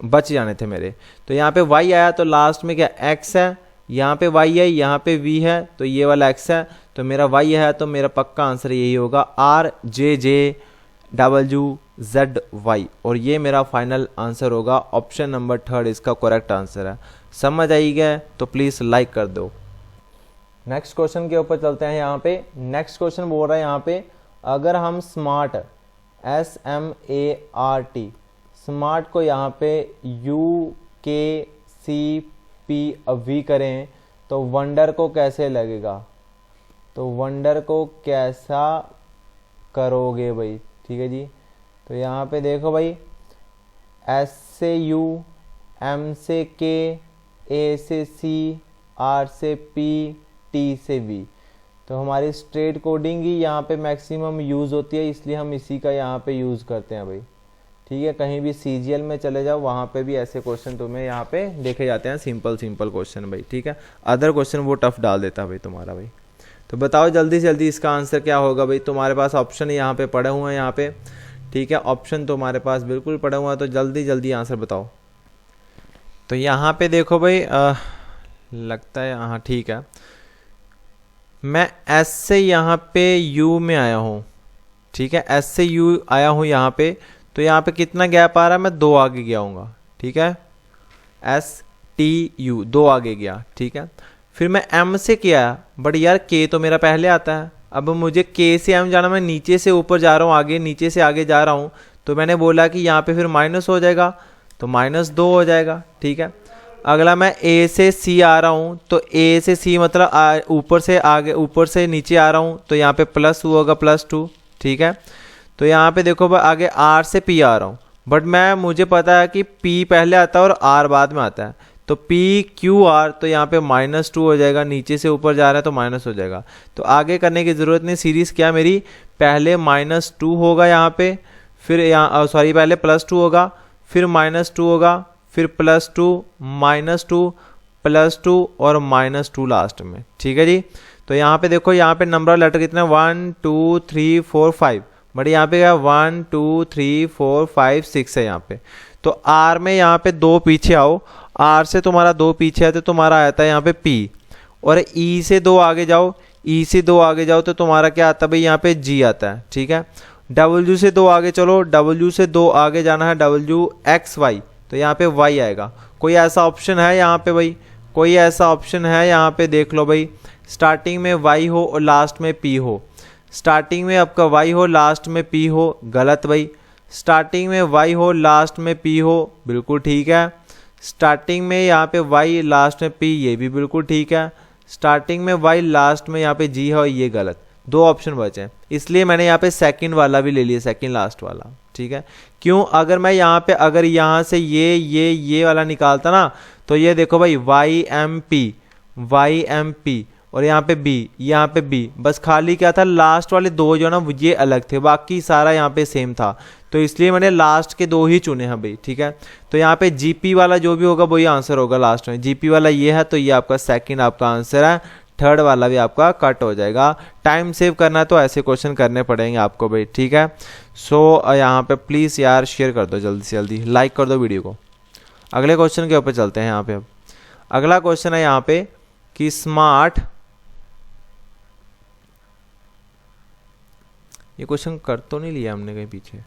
बच जाने थे मेरे। तो यहाँ पे Y आया तो लास्ट में क्या X है, यहाँ पे Y है, यहाँ पे V है, तो ये वाला X है, तो मेरा Y है। तो मेरा पक्का आंसर यही होगा RJJWZY, और ये मेरा फाइनल आंसर होगा। ऑप्शन नंबर 3 इसका करेक्ट आंसर है। समझ आई गया तो प्लीज़ लाइक कर दो। नेक्स्ट क्वेश्चन के ऊपर चलते हैं। यहाँ पे नेक्स्ट क्वेश्चन बोल रहा है यहाँ पे, अगर हम स्मार्ट SMART स्मार्ट को यहाँ पे UKCPV करें तो वंडर को कैसे लगेगा, तो वंडर को कैसा करोगे भाई, ठीक है जी। तो यहाँ पे देखो भाई S से U, M से K, A से C, R से P, T से V। तो हमारी स्ट्रेट कोडिंग ही यहाँ पे मैक्सिमम यूज़ होती है, इसलिए हम इसी का यहाँ पे यूज़ करते हैं भाई, ठीक है। कहीं भी CGL में चले जाओ वहाँ पे भी ऐसे क्वेश्चन तुम्हें यहाँ पे देखे जाते हैं, सिंपल क्वेश्चन भाई, ठीक है। अदर क्वेश्चन वो टफ डाल देता है भाई तुम्हारा भाई। तो बताओ जल्दी से जल्दी इसका आंसर क्या होगा भाई। तुम्हारे पास ऑप्शन यहाँ पे पड़े हुए हैं यहाँ पे, ठीक है। ऑप्शन तुम्हारे पास बिल्कुल पड़े हुए हैं, तो जल्दी जल्दी आंसर बताओ। तो यहाँ पे देखो भाई लगता है हाँ ठीक है। मैं S से यहाँ पे U में आया हूँ, ठीक है, S से U आया हूँ यहाँ पे, तो यहाँ पे कितना गैप आ रहा है, मैं 2 आगे गया हूँगा, ठीक है, S T U 2 आगे गया, ठीक है। फिर मैं M से किया, बट यार K तो मेरा पहले आता है, अब मुझे K से M जाना, मैं नीचे से ऊपर जा रहा हूँ, आगे नीचे से आगे जा रहा हूँ, तो मैंने बोला कि यहाँ पे फिर माइनस हो जाएगा, तो -2 हो जाएगा, ठीक है। अगला मैं A से C आ रहा हूँ, तो A से C मतलब ऊपर से आगे, ऊपर से नीचे आ रहा हूँ, तो यहाँ पे प्लस होगा +2, ठीक है। तो यहाँ पे देखो आगे R से P आ रहा हूँ, बट मुझे पता है कि P पहले आता है और R बाद में आता है, तो P Q R, तो यहाँ पे -2 हो जाएगा, नीचे से ऊपर जा रहा है तो माइनस हो जाएगा। तो आगे करने की ज़रूरत नहीं, सीरीज़ क्या मेरी पहले -2 होगा यहाँ पे, फिर यहाँ सॉरी पहले +2 होगा, फिर -2 होगा, फिर +2 -2 +2 और -2 लास्ट में, ठीक है जी। तो यहाँ पे देखो, यहाँ पे नंबर ऑफ लेटर कितने 1 2 3 4 5, बट यहाँ पे क्या 1 2 3 4 5 6 है यहाँ पे। तो R में यहाँ पे 2 पीछे आओ, R से तुम्हारा 2 पीछे है तो तुम्हारा आता है यहाँ पे P, और E से 2 आगे जाओ, E से 2 आगे जाओ तो तुम्हारा क्या आता है भाई, यहाँ पे G आता है, ठीक है। W से 2 आगे चलो, W से 2 आगे जाना है W X Y, तो यहाँ पे Y आएगा। कोई ऐसा ऑप्शन है यहाँ पे भाई, कोई ऐसा ऑप्शन है यहाँ पे, देख लो भाई, स्टार्टिंग में Y हो और लास्ट में P हो, स्टार्टिंग में आपका Y हो लास्ट में P हो, गलत भाई। स्टार्टिंग में Y हो लास्ट में P हो, बिल्कुल ठीक है। स्टार्टिंग में यहाँ पे Y लास्ट में P, ये भी बिल्कुल ठीक है। स्टार्टिंग में Y लास्ट में यहाँ पे G है, ये गलत। 2 ऑप्शन बचे हैं, इसलिए मैंने यहाँ पे सेकंड वाला भी ले लिया, सेकंड लास्ट वाला, ठीक है। क्यों, अगर मैं यहाँ पे अगर यहाँ से ये वाला निकालता ना, तो ये देखो भाई YMP और यहाँ पे B, यहाँ पे B, बस खाली क्या था, लास्ट वाले 2 जो ना ये अलग थे, बाकी सारा यहाँ पे सेम था, तो इसलिए मैंने लास्ट के 2 ही चुने हैं भाई, ठीक है। तो यहाँ पे GP वाला जो भी होगा वही आंसर होगा लास्ट में, GP वाला ये है, तो ये आपका सेकंड आपका आंसर है। थर्ड वाला भी आपका कट हो जाएगा। टाइम सेव करना है तो ऐसे क्वेश्चन करने पड़ेंगे आपको भाई, ठीक है। सो यहाँ पे प्लीज़ यार शेयर कर दो जल्दी से जल्दी, लाइक कर दो वीडियो को। अगले क्वेश्चन के ऊपर चलते हैं। यहाँ पे अब अगला क्वेश्चन है यहाँ पे कि स्मार्ट, ये क्वेश्चन कर तो नहीं लिया हमने कहीं पीछे,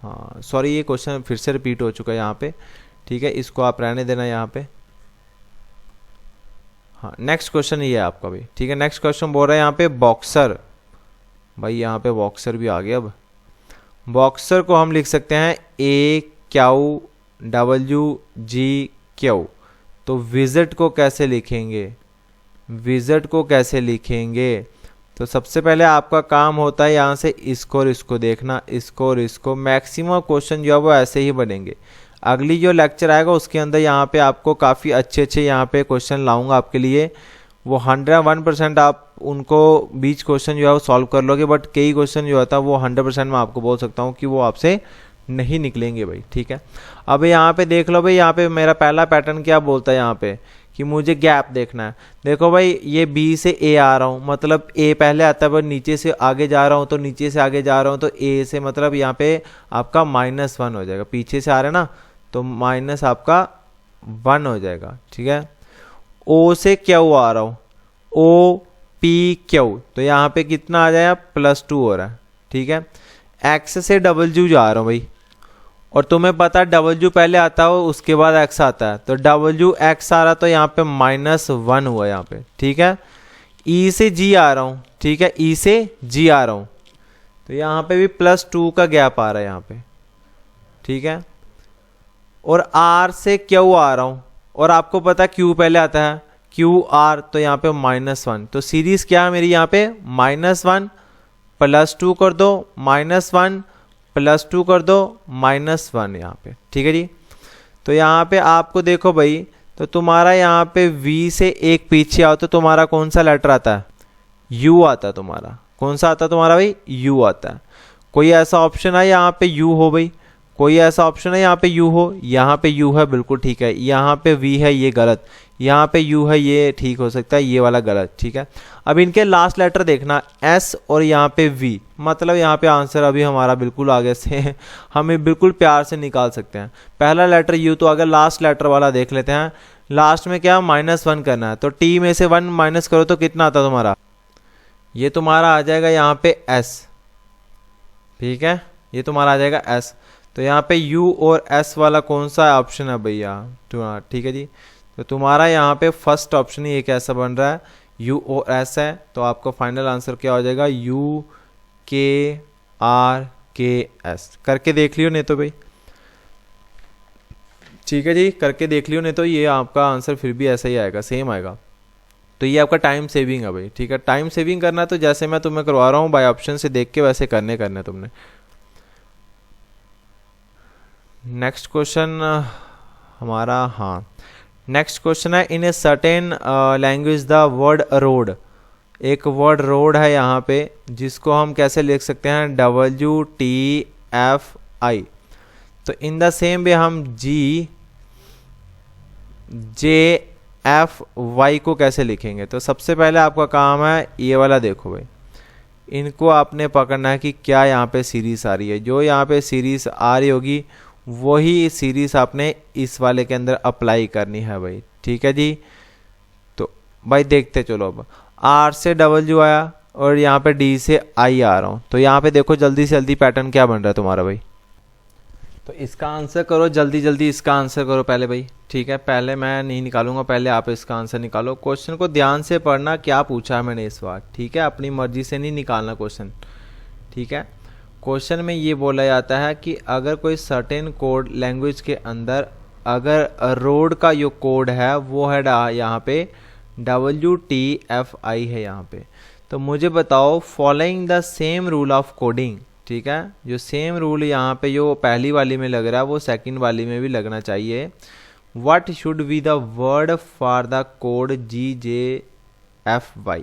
हाँ सॉरी, ये क्वेश्चन फिर से रिपीट हो चुका है यहाँ पे, ठीक है, इसको आप रहने देना यहाँ पे। हाँ नेक्स्ट क्वेश्चन ये है आपका भाई, ठीक है। नेक्स्ट क्वेश्चन बोल रहा है यहाँ पे बॉक्सर, भाई यहाँ पे बॉक्सर भी आ गया। अब बॉक्सर को हम लिख सकते हैं AQWGQ, तो विजिट को कैसे लिखेंगे, विजिट को कैसे लिखेंगे, तो सबसे पहले आपका काम होता है यहाँ से इसको और इसको देखना, इसको और इसको। मैक्सिमम क्वेश्चन जो है वो ऐसे ही बनेंगे। अगली जो लेक्चर आएगा उसके अंदर यहाँ पे आपको काफ़ी अच्छे यहाँ पे क्वेश्चन लाऊंगा आपके लिए, वो 101% आप उनको बीच क्वेश्चन जो है वो सॉल्व कर लोगे, बट कई क्वेश्चन जो होता है वो 100% मैं आपको बोल सकता हूँ कि वो आपसे नहीं निकलेंगे भाई, ठीक है। अब यहाँ पे देख लो भाई, यहाँ पे मेरा पहला पैटर्न क्या बोलता है यहाँ पे कि मुझे गैप देखना है। देखो भाई ये B से A आ रहा हूँ, मतलब A पहले आता है, पर नीचे से आगे जा रहा हूँ, तो नीचे से आगे जा रहा हूँ तो A से मतलब यहाँ पे आपका -1 हो जाएगा। पीछे से आ रहा है ना, तो माइनस आपका 1 हो जाएगा, ठीक है। O से Q आ रहा हूँ, OPQ, तो यहाँ पे कितना आ जाएगा +2 हो रहा है, ठीक है। X से W जा रहा हूँ भाई, और तुम्हें पता W पहले आता हो उसके बाद X आता है, तो WX आ रहा, तो यहाँ पे -1 हुआ यहाँ पे, ठीक है। E से G आ रहा हूँ, ठीक है, E से G आ रहा हूँ, तो यहाँ पे भी +2 का गैप आ रहा है यहाँ पे, ठीक है। और R से Q आ रहा हूँ, और आपको पता Q पहले आता है, QR, तो यहाँ पे -1, तो सीरीज क्या है मेरी यहाँ पे -1 +2 कर दो, -1 +2 कर दो, -1 यहाँ पे, ठीक है जी। तो यहाँ पे आपको देखो भाई, तो तुम्हारा यहाँ पे V से एक पीछे आओ तो तुम्हारा कौन सा लेटर आता है, U आता है तुम्हारा। कौन सा आता है तुम्हारा भाई, U आता है। कोई ऐसा ऑप्शन है यहाँ पे U हो भाई, कोई ऐसा ऑप्शन है यहाँ पे U हो, यहाँ पे U है, बिल्कुल ठीक है। यहाँ पे V है, ये गलत। यहाँ पे U है, ये ठीक हो सकता है, ये वाला गलत, ठीक है। अब इनके लास्ट लेटर देखना, S और यहाँ पे V, मतलब यहाँ पे आंसर अभी हमारा बिल्कुल आगे से हमें बिल्कुल प्यार से निकाल सकते हैं। पहला लेटर U, तो अगर लास्ट लेटर वाला देख लेते हैं, लास्ट में क्या -1 करना है। तो टी में से 1 माइनस करो तो कितना आता तुम्हारा, ये तुम्हारा आ जाएगा यहाँ पे s, ठीक है, ये तुम्हारा आ जाएगा s। तो यहाँ पे u और s वाला कौन सा ऑप्शन है भैया तुम्हारा, ठीक है जी। तो तुम्हारा यहाँ पे फर्स्ट ऑप्शन ही एक ऐसा बन रहा है, u और s है। तो आपका फाइनल आंसर क्या हो जाएगा, u k r k s। करके देख लियो नहीं तो भाई, ठीक है जी, करके देख लियो नहीं तो ये आपका आंसर फिर भी ऐसा ही आएगा, सेम आएगा। तो ये आपका टाइम सेविंग है भाई, ठीक है। टाइम सेविंग करना तो जैसे मैं तुम्हें करवा रहा हूँ बाय ऑप्शन से देख के वैसे करने तुमने। नेक्स्ट क्वेश्चन हमारा, हाँ नेक्स्ट क्वेश्चन है, in a certain language the word road, एक वर्ड रोड है यहाँ पे जिसको हम कैसे लिख सकते हैं, WTFI। तो इन द सेम वे हम GJFY को कैसे लिखेंगे। तो सबसे पहले आपका काम है ये वाला, देखो भाई इनको आपने पकड़ना है कि क्या यहाँ पे सीरीज आ रही है। जो यहाँ पे सीरीज आ रही होगी वही सीरीज आपने इस वाले के अंदर अप्लाई करनी है भाई, ठीक है जी। तो भाई देखते चलो, अब R से W आया और यहाँ पे D से I आ रहा हूँ। तो यहाँ पे देखो जल्दी से जल्दी पैटर्न क्या बन रहा है तुम्हारा भाई। तो इसका आंसर करो जल्दी जल्दी, इसका आंसर करो पहले भाई, ठीक है। पहले मैं नहीं निकालूंगा, पहले आप इसका आंसर निकालो। क्वेश्चन को ध्यान से पढ़ना, क्या पूछा है मैंने इस बार, ठीक है। अपनी मर्जी से नहीं निकालना क्वेश्चन, ठीक है। क्वेश्चन में ये बोला जाता है कि अगर कोई सर्टेन कोड लैंग्वेज के अंदर, अगर रोड का जो कोड है वो है यहाँ पे WTFI है यहाँ पे। तो मुझे बताओ following the same rule of coding, ठीक है। जो सेम रूल यहाँ पे जो पहली वाली में लग रहा है वो सेकंड वाली में भी लगना चाहिए। What should be the word for the code GJFY।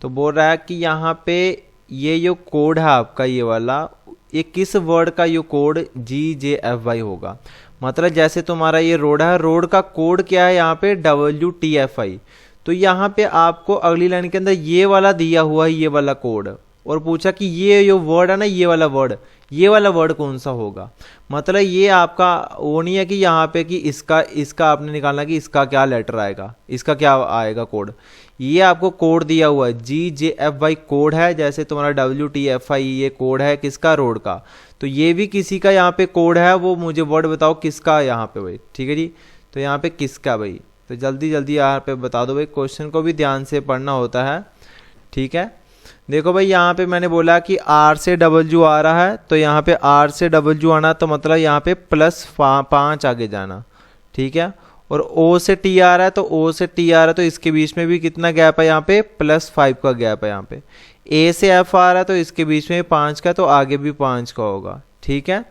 तो बोल रहा है कि यहाँ पे ये जो कोड है आपका ये वाला, ये किस वर्ड का ये कोड GJFY होगा। मतलब जैसे तुम्हारा ये रोड है, रोड का कोड क्या है यहाँ पे WTFI। तो यहाँ पे आपको अगली लाइन के अंदर ये वाला दिया हुआ है, ये वाला कोड, और पूछा कि ये जो वर्ड है ना, ये वाला वर्ड कौन सा होगा। मतलब ये आपका वो नहीं है कि यहाँ पे कि इसका आपने निकालना कि इसका क्या लेटर आएगा, इसका क्या आएगा कोड। ये आपको कोड दिया हुआ है, GJFY कोड है। जैसे तुम्हारा WTFI ये कोड है किसका, रोड का। तो ये भी किसी का यहाँ पे कोड है, वो मुझे वर्ड बताओ किसका यहाँ पे भाई, ठीक है जी। तो यहाँ पे किसका भाई, तो जल्दी जल्दी यहाँ पे बता दो भाई। क्वेश्चन को भी ध्यान से पढ़ना होता है, ठीक है। देखो भाई यहाँ पे मैंने बोला कि R से W आ रहा है, तो यहाँ पे R से W आना तो मतलब यहाँ पे +5 आगे जाना, ठीक है। और O से T आ रहा है, तो O से T आ रहा है तो इसके बीच में भी कितना गैप है, यहाँ पे +5 का गैप है। यहाँ पे A से F आ रहा है तो इसके बीच में 5 का, तो आगे भी 5 का होगा, ठीक है।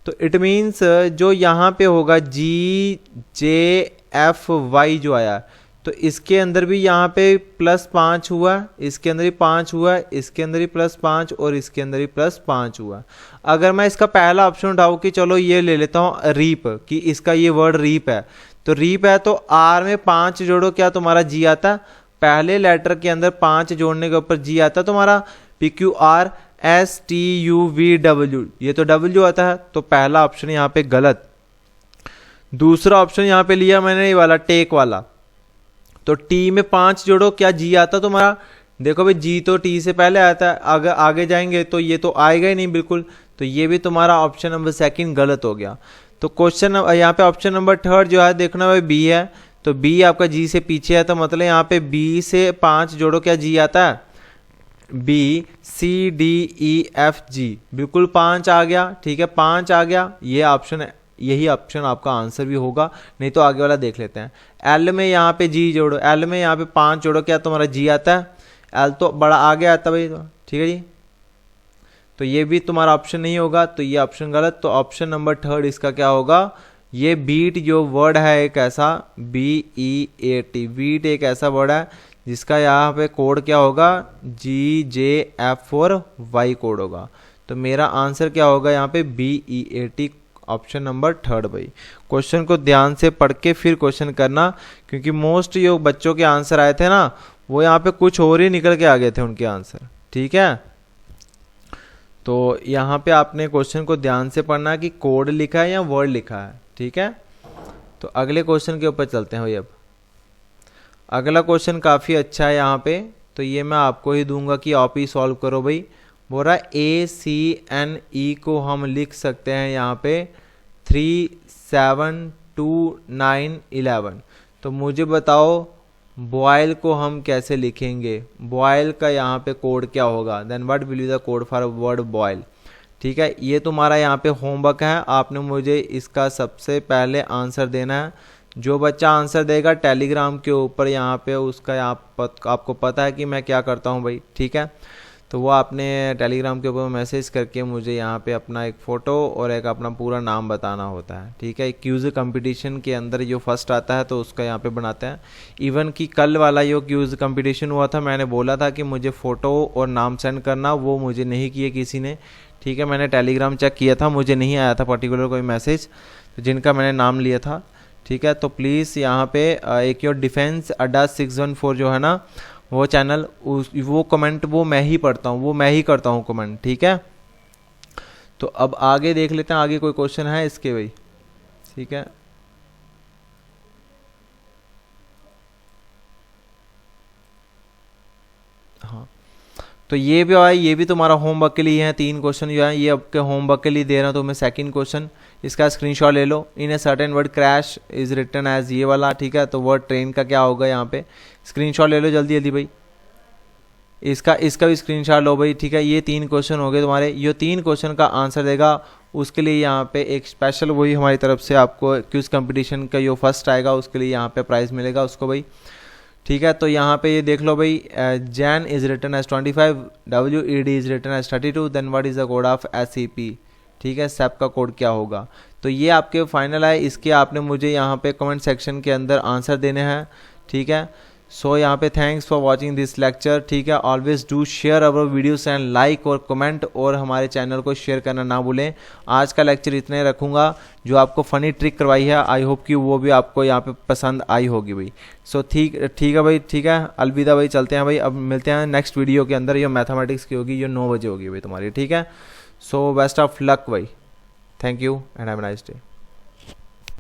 तो इट मीन्स जो यहाँ पे होगा GJFY जो आया, तो इसके अंदर भी यहाँ पे +5 हुआ, इसके अंदर भी 5 हुआ, इसके अंदर भी +5 और इसके अंदर भी +5 हुआ। अगर मैं इसका पहला ऑप्शन उठाऊँ कि चलो ये ले लेता हूँ रीप, कि इसका ये वर्ड रीप है, तो रीप है तो R में 5 जोड़ो, क्या तुम्हारा G आता, पहले लेटर के अंदर 5 जोड़ने के ऊपर G आता तुम्हारा, PQRSTUVW, ये तो W आता है। तो पहला ऑप्शन यहाँ पे गलत। दूसरा ऑप्शन यहाँ पे लिया मैंने ये वाला टेक वाला, तो T में 5 जोड़ो, क्या G आता तुम्हारा। देखो भाई G तो T से पहले आता है, अगर आगे जाएंगे तो ये तो आएगा ही नहीं बिल्कुल। तो ये भी तुम्हारा ऑप्शन नंबर सेकंड गलत हो गया। तो क्वेश्चन यहाँ पे ऑप्शन नंबर थर्ड जो है देखना भाई B है, तो B आपका G से पीछे है, तो मतलब यहाँ पे B से 5 जोड़ो, क्या G आता है, BCDEFG, बिल्कुल 5 आ गया, ठीक है 5 आ गया। ये ऑप्शन है, यही ऑप्शन आपका आंसर भी होगा। नहीं तो आगे वाला देख लेते हैं। L में यहाँ पे G जोड़ो, L में यहाँ पे 5 जोड़ो, क्या तुम्हारा G आता है, L तो बड़ा आगे आता भाई, ठीक है जी। तो ये भी तुम्हारा ऑप्शन नहीं होगा, तो ये ऑप्शन गलत। तो ऑप्शन नंबर थर्ड इसका क्या होगा, ये बीट जो वर्ड है एक ऐसा BEAT, बीट एक ऐसा वर्ड है जिसका यहाँ पे कोड क्या होगा, GJFY कोड होगा। तो मेरा आंसर क्या होगा यहाँ पे BEAT, ऑप्शन नंबर थर्ड भाई। क्वेश्चन को ध्यान से पढ़ के फिर क्वेश्चन करना, क्योंकि मोस्ट जो बच्चों के आंसर आए थे ना, वो यहाँ पे कुछ और ही निकल के आ गए थे उनके आंसर, ठीक है। तो यहाँ पे आपने क्वेश्चन को ध्यान से पढ़ना कि कोड लिखा है या वर्ड लिखा है, ठीक है। तो अगले क्वेश्चन के ऊपर चलते हैं भाई। अब अगला क्वेश्चन काफ़ी अच्छा है यहाँ पे, तो ये मैं आपको ही दूंगा कि आप ही सॉल्व करो भाई। बोल रहा ACNE को हम लिख सकते हैं यहाँ पे 3, 7, 2, 9, 11। तो मुझे बताओ बॉयल को हम कैसे लिखेंगे, बॉयल का यहाँ पे कोड क्या होगा, then what will be the code for word boil. ठीक है, ये तुम्हारा यहाँ पे होमवर्क है, आपने मुझे इसका सबसे पहले आंसर देना है। जो बच्चा आंसर देगा टेलीग्राम के ऊपर यहाँ पे उसका आपको पता है कि मैं क्या करता हूँ भाई, ठीक है। तो वो आपने टेलीग्राम के ऊपर मैसेज करके मुझे यहाँ पे अपना एक फ़ोटो और एक अपना पूरा नाम बताना होता है, ठीक है। क्यूज़ कंपटीशन के अंदर जो फर्स्ट आता है तो उसका यहाँ पे बनाते हैं। इवन कि कल वाला जो क्यूज़ कंपटीशन हुआ था, मैंने बोला था कि मुझे फ़ोटो और नाम सेंड करना, वो मुझे नहीं किए किसी ने, ठीक है। मैंने टेलीग्राम चेक किया था, मुझे नहीं आया था पर्टिकुलर कोई मैसेज तो जिनका मैंने नाम लिया था, ठीक है। तो प्लीज़ यहाँ पे एक योर डिफेंस अड्डा 614 जो है ना वो चैनल, वो कमेंट वो मैं ही पढ़ता हूँ, वो मैं ही करता हूँ कमेंट, ठीक है। तो अब आगे देख लेते हैं, आगे कोई क्वेश्चन है इसके भाई, ठीक है। हाँ, तो ये भी आया, ये भी तुम्हारा होमवर्क के लिए है। 3 क्वेश्चन जो है ये आपके होमवर्क के लिए दे रहा हूँ तुम्हें। सेकंड क्वेश्चन, इसका स्क्रीनशॉट ले लो। In a certain word crash is written as, ये वाला, ठीक है। तो वर्ड ट्रेन का क्या होगा यहाँ पे, स्क्रीनशॉट ले लो जल्दी जल्दी भाई। इसका भी स्क्रीनशॉट लो भाई, ठीक है। ये 3 क्वेश्चन हो गए तुम्हारे। ये 3 क्वेश्चन का आंसर देगा उसके लिए यहाँ पे एक स्पेशल वही हमारी तरफ से आपको क्विज कंपटीशन का जो फर्स्ट आएगा उसके लिए यहाँ पे प्राइज़ मिलेगा उसको भाई, ठीक है। तो यहाँ पे ये देख लो भाई, Jan is written as 25, WED is written as 32, then what is the code of SEP, ठीक है। SEP का कोड क्या होगा। तो ये आपके फाइनल है, इसके आपने मुझे यहाँ पे कमेंट सेक्शन के अंदर आंसर देने हैं, ठीक है। सो यहाँ पे thanks for watching this lecture, ठीक है। Always do share our videos and like और कमेंट, और हमारे चैनल को शेयर करना ना भूलें। आज का लेक्चर इतने रखूँगा, जो आपको फ़नी ट्रिक करवाई है आई होप कि वो भी आपको यहाँ पे पसंद आई होगी भाई। सो ठीक है भाई, ठीक है। अलविदा भाई, चलते हैं भाई, अब मिलते हैं नेक्स्ट वीडियो के अंदर। ये मैथमेटिक्स की होगी, ये 9 बजे होगी भाई तुम्हारी, ठीक है। सो बेस्ट ऑफ लक भाई, thank you and have a nice day.